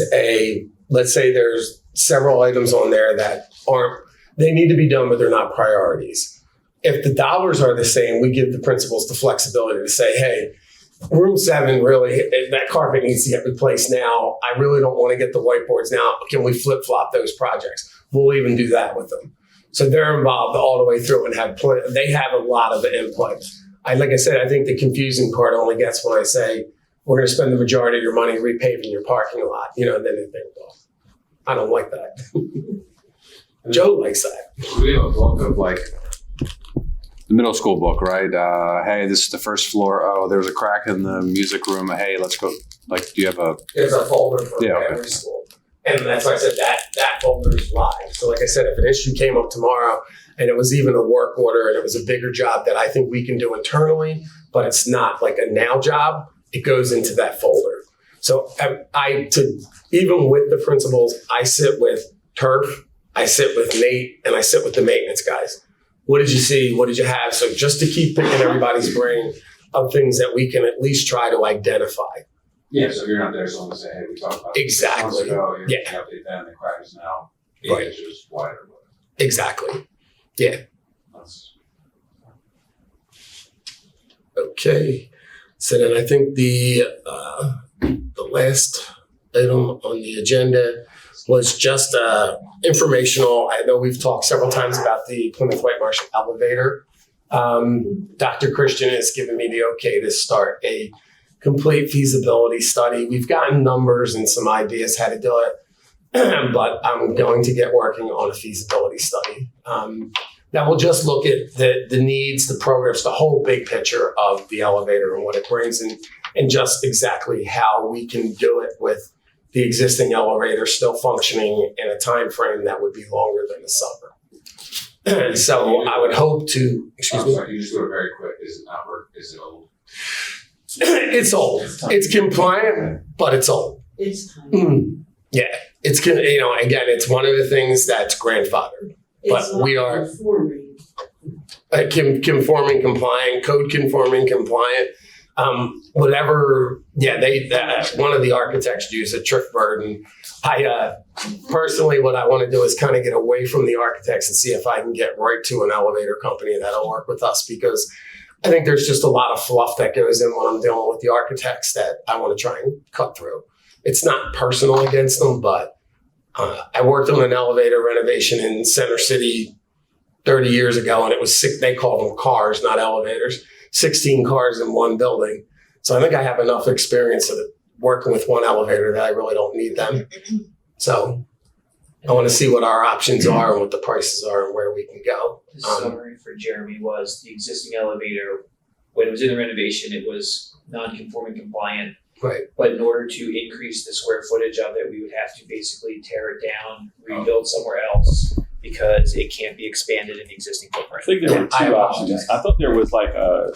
let's say there's several items on there that they need to be done, but they're not priorities. If the dollars are the same, we give the principals the flexibility to say, hey, room 7, really, that carpet needs to get replaced now. I really don't want to get the whiteboards now. Can we flip-flop those projects? We'll even do that with them. So they're involved all the way through and they have a lot of input. Like I said, I think the confusing part only gets when I say, we're going to spend the majority of your money repaving your parking lot, and then they think, well, I don't like that. Joe likes that. We have a book of like the middle school book, right? Hey, this is the first floor. Oh, there's a crack in the music room. Hey, let's go. Like, do you have There's a folder for every okay. school. And that's why I said that folder is live. So like I said, if an issue came up tomorrow and it was even a work order and it was a bigger job that I think we can do internally, but it's not like a now job, it goes into that folder. So even with the principals, I sit with Turf, I sit with Nate, and I sit with the maintenance guys. What did you see? What did you have? So just to keep picking everybody's brain of things that we can at least try to identify. Yeah, so if you're not there, someone will say, hey, we talked about this Exactly. months ago. Yeah. You update that, and the crack is now 8 Right. inches wider. Exactly. Yeah. That's Okay, so then I think the last item on the agenda was just informational. I know we've talked several times about the Plymouth White Marsh elevator. Dr. Christian has given me the okay to start a complete feasibility study. We've gotten numbers and some ideas how to do it, but I'm going to get working on a feasibility study. That will just look at the needs, the programs, the whole big picture of the elevator and what it brings, and just exactly how we can do it with the existing elevator still functioning in a time frame that would be longer than the summer. So I would hope to, excuse me. Sorry, you just do it very quick. Is it not work? Is it old? It's old. It's compliant, but it's old. It's time. Yeah, it's again, it's one of the things that's grandfathered. But It's we not are conforming. conforming, compliant, code conforming, compliant. Whatever. Yeah, one of the architects used a trick bird, and I personally, what I want to do is kind of get away from the architects and see if I can get right to an elevator company that'll work with us, because I think there's just a lot of fluff that goes in when I'm dealing with the architects that I want to try and cut through. It's not personal against them, but I worked on an elevator renovation in Center City 30 years ago, and it was sick. They called them cars, not elevators. 16 cars in one building. So I think I have enough experience of working with one elevator that I really don't need them. So I want to see what our options are and what the prices are and where we can go. The summary for Jeremy was the existing elevator, when it was in the renovation, it was non-conforming compliant. Right. But in order to increase the square footage of it, we would have to basically tear it down, rebuild somewhere else, because it can't be expanded in the existing I footprint. think there were I two apologize. options. I thought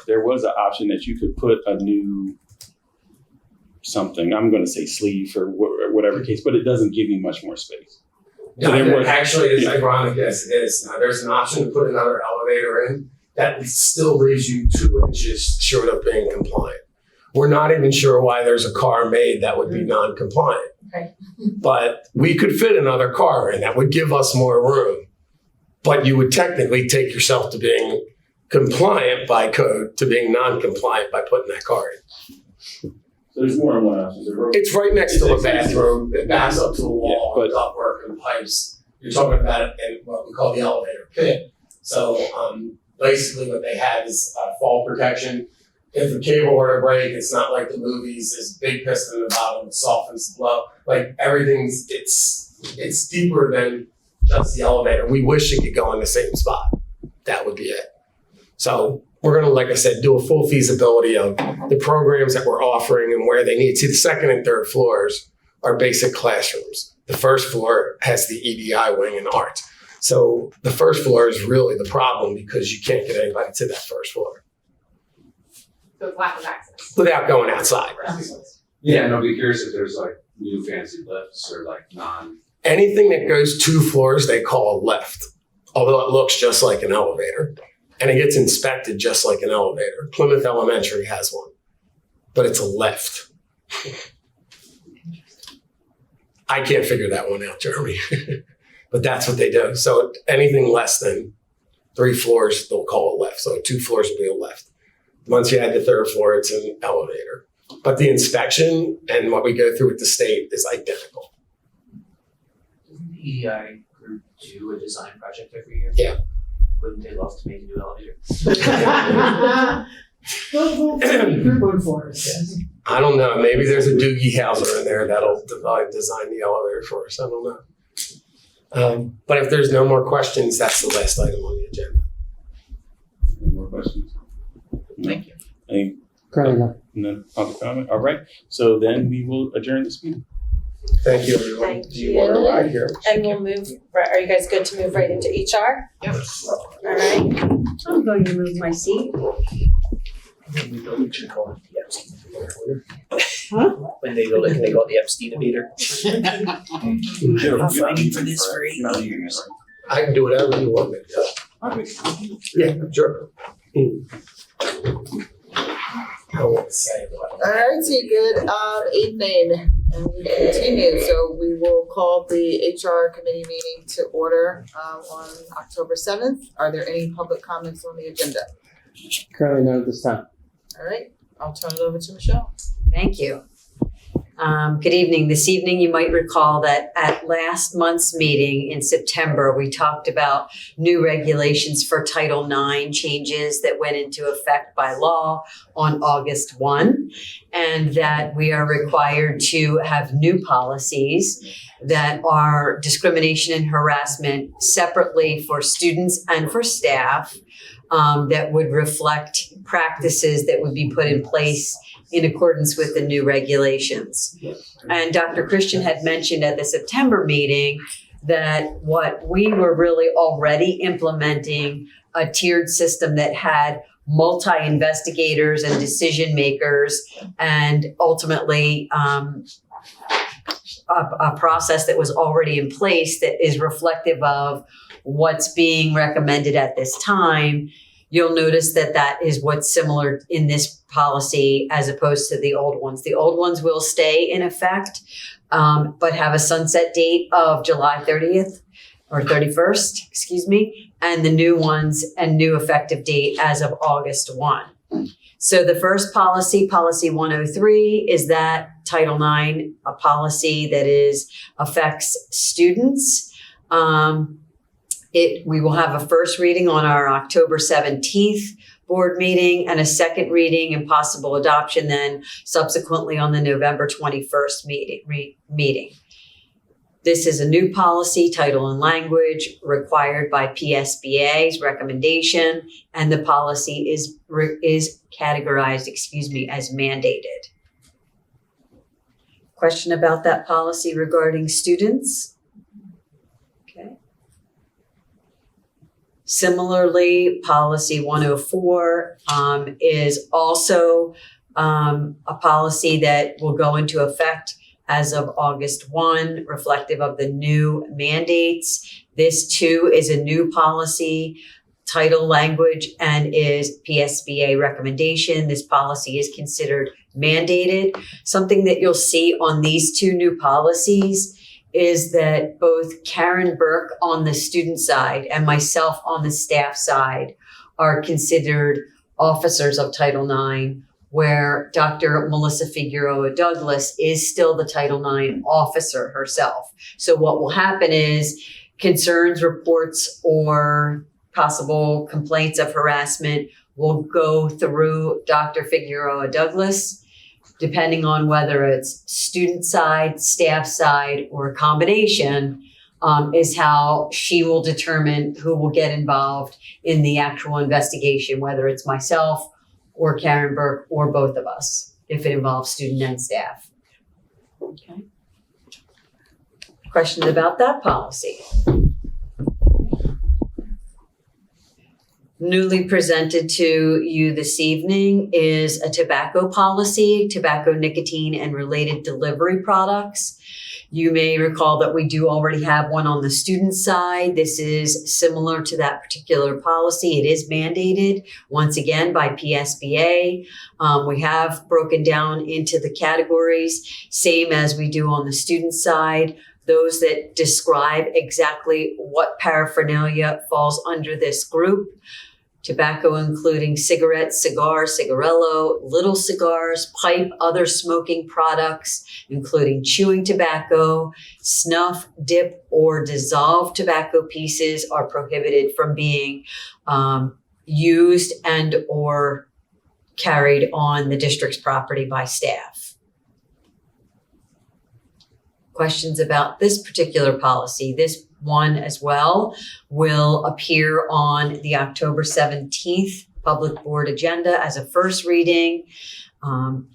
there was an option that you could put a new something. I'm going to say sleeve or whatever case, but it doesn't give you much more space. So there was- Actually, as ironic as it is, there's an option to put another elevator in that still leaves you 2 inches short of being compliant. We're not even sure why there's a car made that would be non-compliant. Right. But we could fit another car in that would give us more room. But you would technically take yourself to being compliant by code to being non-compliant by putting that car in. So there's more than one option. It's right next to a bathroom. It backs up to a wall Yeah, with ductwork and pipes. You're talking about it in what we call the elevator pit. So basically what they have is fall protection. If a cable were to break, it's not like the movies. There's a big piston in the bottom, it softens the blow. Like everything's, it's deeper than just the elevator. We wish it could go in the same spot. That would be it. So we're gonna, like I said, do a full feasibility of the programs that we're offering and where they need. See, the second and third floors are basic classrooms. The first floor has the EDI wing and art. So the first floor is really the problem because you can't get anybody to that first floor So it's lack of access. without going outside. Yeah, and I'll be curious if there's like new fancy lifts or like non. Anything that goes 2 floors, they call a lift, although it looks just like an elevator. And it gets inspected just like an elevator. Plymouth Elementary has one, but it's a lift. I can't figure that one out, Jeremy. But that's what they do. So anything less than 3 floors, they'll call a lift. So 2 floors will be a lift. Once you add the 3rd floor, it's an elevator. But the inspection and what we go through with the state is identical. Doesn't the EDI group do a design project every year? Yeah. Wouldn't they love to make a new elevator? Good for us. I don't know. Maybe there's a Doogie Howser in there that'll design the elevator for us. I don't know. But if there's no more questions, that's the last item on the agenda. Any more questions? No? Thank you. Any Currently, no public comment? All right. So then we will adjourn this meeting. Thank you, everyone. Thank Do you want to you. ride here? And we'll move, are you guys good to move right into HR? Yep. All right. I'm going to move my seat. When they build it, can they call it the Epstein elevator? When they build it, can they call it the Epstein elevator? I'm fighting for this for 8 years. I can do whatever you want me to do. Yeah, sure. I won't say what. All righty, good evening, and we continue. So we will call the HR committee meeting to order on October 7th. Are there any public comments on the agenda? currently none at this time. All right, I'll turn it over to Michelle. Thank you. Good evening. This evening, you might recall that at last month's meeting in September, we talked about new regulations for Title IX changes that went into effect by law on August 1, and that we are required to have new policies that are discrimination and harassment separately for students and for staff, that would reflect practices that would be put in place in accordance with the new regulations. And Dr. Christian had mentioned at the September meeting that what we were really already implementing a tiered system that had multi-investigators and decision makers, and ultimately a process that was already in place that is reflective of what's being recommended at this time. You'll notice that that is what's similar in this policy as opposed to the old ones. The old ones will stay in effect, but have a sunset date of July 30th or 31st, excuse me, and the new ones and new effective date as of August 1. So the first policy, Policy 103, is that Title IX, a policy that affects students. We will have a first reading on our October 17th board meeting and a second reading and possible adoption then subsequently on the November 21st meeting. This is a new policy, title and language, required by PSBA's recommendation, and the policy is categorized, as mandated. Question about that policy regarding students? Similarly, Policy 104 is also a policy that will go into effect as of August 1, reflective of the new mandates. This too is a new policy, title, language, and is PSBA recommendation. This policy is considered mandated. Something that you'll see on these two new policies is that both Karen Burke on the student side and myself on the staff side are considered officers of Title IX, where Dr. Melissa Figueroa Douglas is still the Title IX officer herself. So what will happen is concerns, reports, or possible complaints of harassment will go through Dr. Figueroa Douglas, depending on whether it's student side, staff side, or a combination, is how she will determine who will get involved in the actual investigation, whether it's myself or Karen Burke or both of us, if it involves student and staff. Okay. Questions about that policy? Newly presented to you this evening is a tobacco policy, tobacco, nicotine, and related delivery products. You may recall that we do already have one on the student side. This is similar to that particular policy. It is mandated, once again, by PSBA. We have broken down into the categories, same as we do on the student side. Those that describe exactly what paraphernalia falls under this group. Tobacco including cigarettes, cigars, cigarillo, little cigars, pipe, other smoking products, including chewing tobacco, snuff, dip, or dissolved tobacco pieces are prohibited from being used and or carried on the district's property by staff. Questions about this particular policy? This one as well will appear on the October 17th public board agenda as a first reading,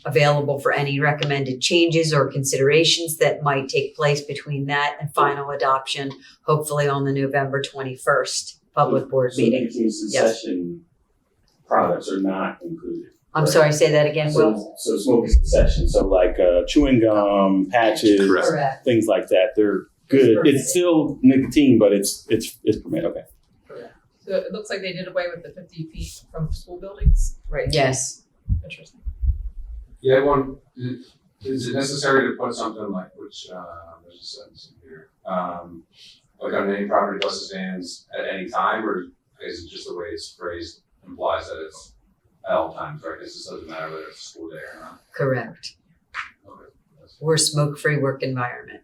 available for any recommended changes or considerations that might take place between that and final adoption, hopefully on the November 21st public board meeting. Nicotine cessation products are not included. I'm sorry, say that again, Will. So smoking cessation, so like chewing gum, patches, Correct. things like that, they're good. It's still nicotine, but it's permitted. Okay. So it looks like they did away with the 50 feet from school buildings. Right. Yes. Interesting. Yeah, is it necessary to put something like, which, there's a sentence in here, like on any property buses stands at any time, or is it just the way it's phrased implies that it's at all times, right? Because it doesn't matter whether it's a school day or not. Correct. Okay. We're smoke-free work environment.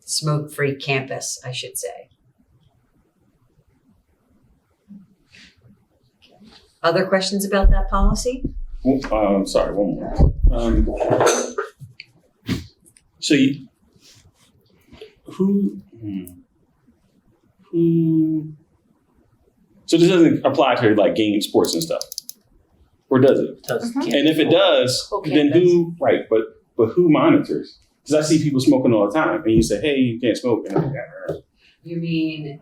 Smoke-free campus, I should say. Other questions about that policy? Sorry, one more. So you, who, so this doesn't apply to like game sports and stuff, or does it? And if it does, then who? Right, but who monitors? Because I see people smoking all the time, and you say, "Hey, you can't smoke." And You mean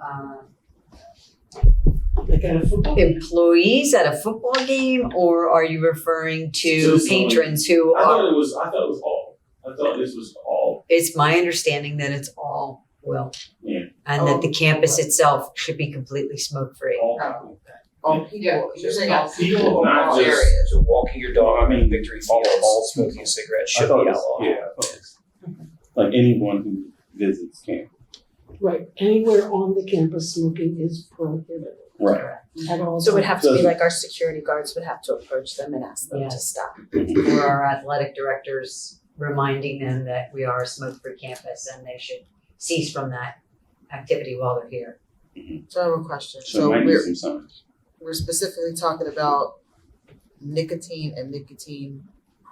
Like at a football? employees at a football game, or are you referring to So- patrons who I thought are? it was all. I thought this was all. It's my understanding that it's all will, Yeah. and that the campus itself should be completely smoke-free. All. All people, Yeah, you're saying all all people people, or not all just- areas? So walking your dog, I mean, Victory Fields, all smoking cigarettes I should thought be it was- outlawed. Yeah, I thought it was- like anyone who visits camp. Right, anywhere on the campus smoking is prohibited Right. at all. So it would have to be Does- like our security guards would have to approach them and ask them to Yes. stop. Or our athletic directors reminding them that we are a smoke-free campus and they should cease from that activity while they're here. So I have a question. So So it might be we're, some signs. we're specifically talking about nicotine and nicotine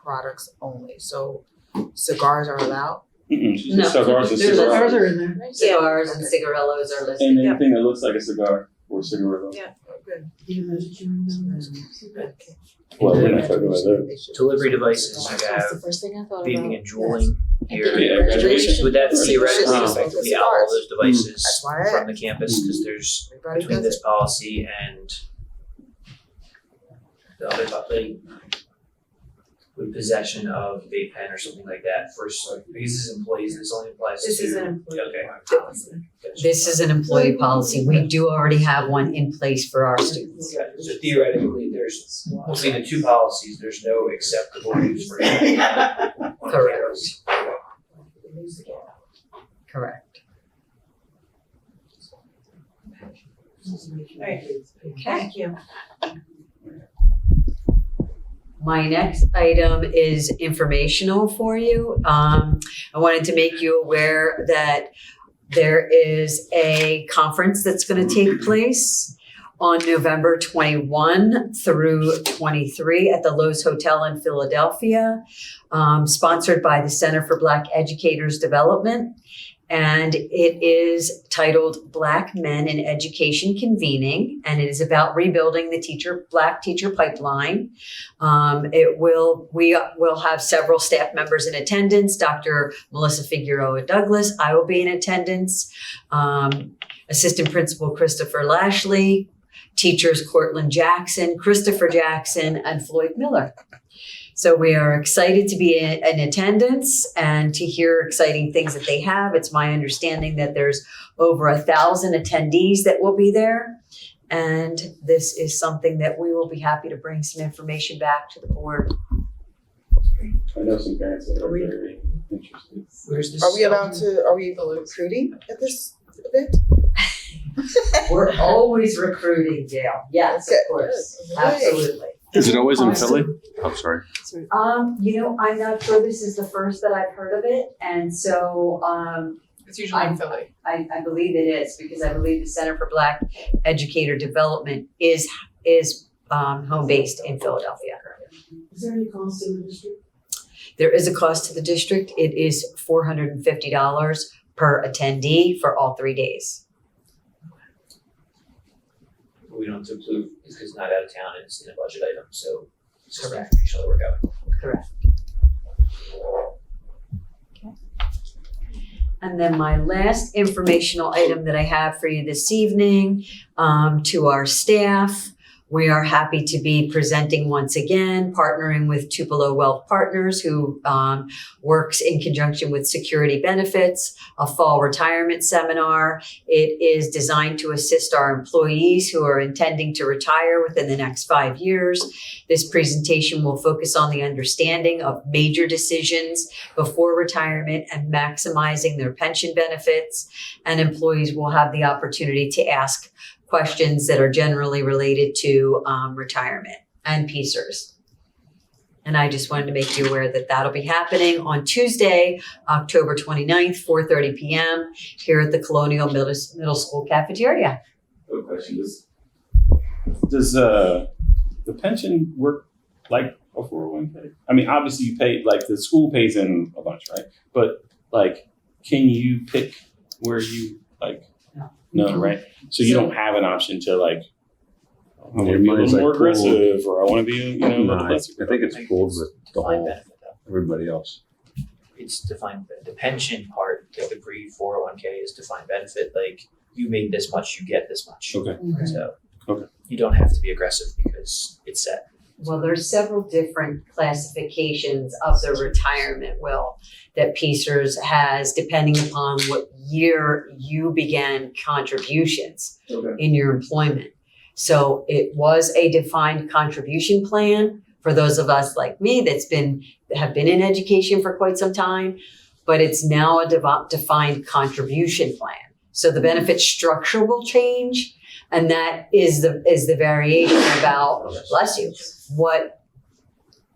products only. So cigars are allowed? Mm-mm. No. Cigars and There's cigarettes. Cigars are in there. Cigars and cigarillos are listed. And anything that looks like a cigar or cigarette. Yeah. Okay. Even vegetarian members. Well, we're not talking about that. They should- Delivery devices, you That's the have first thing I thought beeping about. and drooling here. Yeah, graduation. Would that theoretically Oh. effectively outlaw those devices That's why I from the campus? Because there's Everybody between does this policy and the other like with possession of vape pen or something like that for because this is employees, this only applies to. This is an employee Okay. policy. Gotcha. This is an employee policy. We do already have one in place for our students. Gotcha. So theoretically, there's between the two policies, there's no acceptable use for it. Correct. Correct. Thank you. My next item is informational for you. I wanted to make you aware that there is a conference that's going to take place on November 21 through 23 at the Lowe's Hotel in Philadelphia, sponsored by the Center for Black Educators Development. And it is titled Black Men in Education Convening, and it is about rebuilding the Black teacher pipeline. We will have several staff members in attendance. Dr. Melissa Figueroa Douglas, I will be in attendance. Assistant Principal Christopher Lashley, teachers Cortland Jackson, Christopher Jackson, and Floyd Miller. So we are excited to be in attendance and to hear exciting things that they have. It's my understanding that there's over 1,000 attendees that will be there. And this is something that we will be happy to bring some information back to the board. I know some parents that are very interested. Where's this? Are we recruiting at this event? We're always recruiting, Gail. Yes, of course. Right. Absolutely. Is it always in Philly? I'm sorry. I'm not sure this is the first that I've heard of it. And so, It's usually in Philly. I believe it is because I believe the Center for Black Educator Development is home based in Philadelphia. Is there any cost in the district? There is a cost to the district. It is $450 per attendee for all 3 days. We don't have to include because it's not out of town and it's in a budget item, so it's just Correct. information that we're going. Correct. And then my last informational item that I have for you this evening, to our staff, we are happy to be presenting once again, partnering with Tupelo Wealth Partners, who works in conjunction with Security Benefits, a fall retirement seminar. It is designed to assist our employees who are intending to retire within the next 5 years. This presentation will focus on the understanding of major decisions before retirement and maximizing their pension benefits. And employees will have the opportunity to ask questions that are generally related to retirement and PSERS. And I just wanted to make you aware that that'll be happening on Tuesday, October 29th, 4:30 p.m. here at the Colonial Middle School cafeteria. Good question. Does the pension work like a 401k? I mean, obviously you pay, like the school pays in a bunch, right? But like, can you pick where you like? No, right? So you don't have an option to like, I want to be a little more aggressive, or I want to be, a little less. I think it's pooled with the whole, everybody else. It's defined, the pension part, like the pre-401k is defined benefit, like you made this much, you get this much. Okay. So Okay. you don't have to be aggressive because it's set. Well, there's several different classifications of the retirement will that PSERS has, depending upon what year you began contributions in your employment. So it was a defined contribution plan for those of us like me have been in education for quite some time, but it's now a defined contribution plan. So the benefit structure will change, and that is the variation about, bless you, what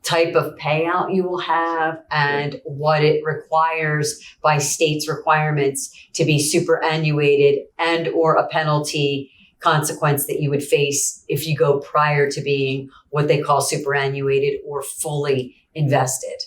type of payout you will have and what it requires by state's requirements to be superannuated and or a penalty consequence that you would face if you go prior to being what they call superannuated or fully invested.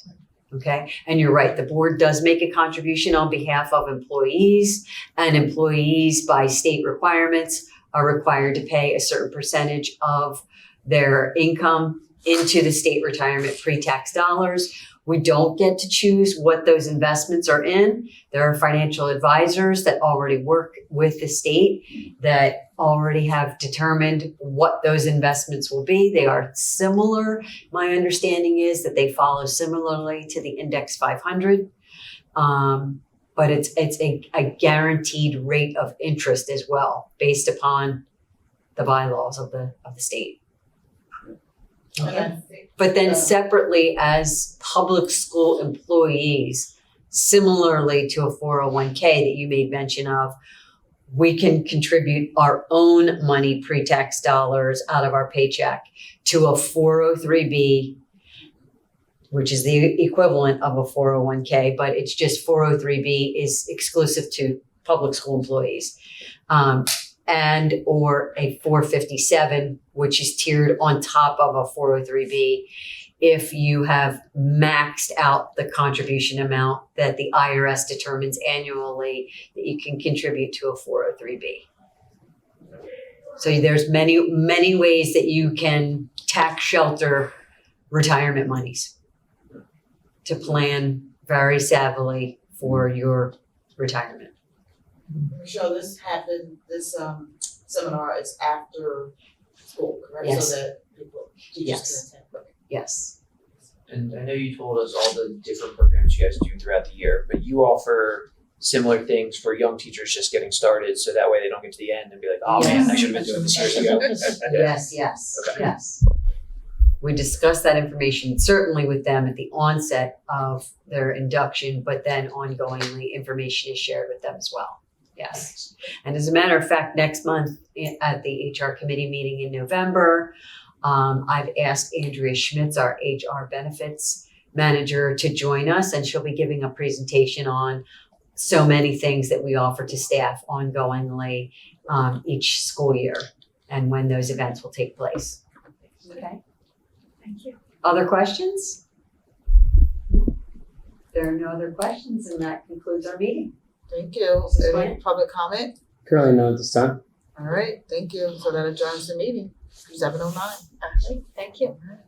Okay. And you're right. The board does make a contribution on behalf of employees, and employees by state requirements are required to pay a certain percentage of their income into the state retirement pre-tax dollars. We don't get to choose what those investments are in. There are financial advisors that already work with the state that already have determined what those investments will be. They are similar. My understanding is that they follow similarly to the Index 500. But it's a guaranteed rate of interest as well, based upon the bylaws of the state. Okay. But then separately, as public school employees, similarly to a 401k that you made mention of, we can contribute our own money, pre-tax dollars out of our paycheck to a 403b, which is the equivalent of a 401k, but it's just 403b is exclusive to public school employees. And or a 457, which is tiered on top of a 403b if you have maxed out the contribution amount that the IRS determines annually that you can contribute to a 403b. So there's many ways that you can tax shelter retirement monies to plan very savvily for your retirement. Michelle, this seminar is after school, correct? Yes. So that teachers can attend. Yes. And I know you told us all the different programs you guys do throughout the year, but you offer similar things for young teachers just getting started, so that way they don't get to the end and be like, oh man, I should have been doing this years ago. Yes. Okay. Yes. We discuss that information certainly with them at the onset of their induction, but then ongoingly information is shared with them as well. Yes. And as a matter of fact, next month at the HR committee meeting in November, I've asked Andrea Schmitz, our HR benefits manager, to join us, and she'll be giving a presentation on so many things that we offer to staff ongoingly each school year and when those events will take place. Okay. Thank you. Other questions? There are no other questions, and that concludes our meeting. Thank you. Any public comment? Currently none at this time. All right, thank you. So that adjourns the meeting, 7:09. Thank you. All right.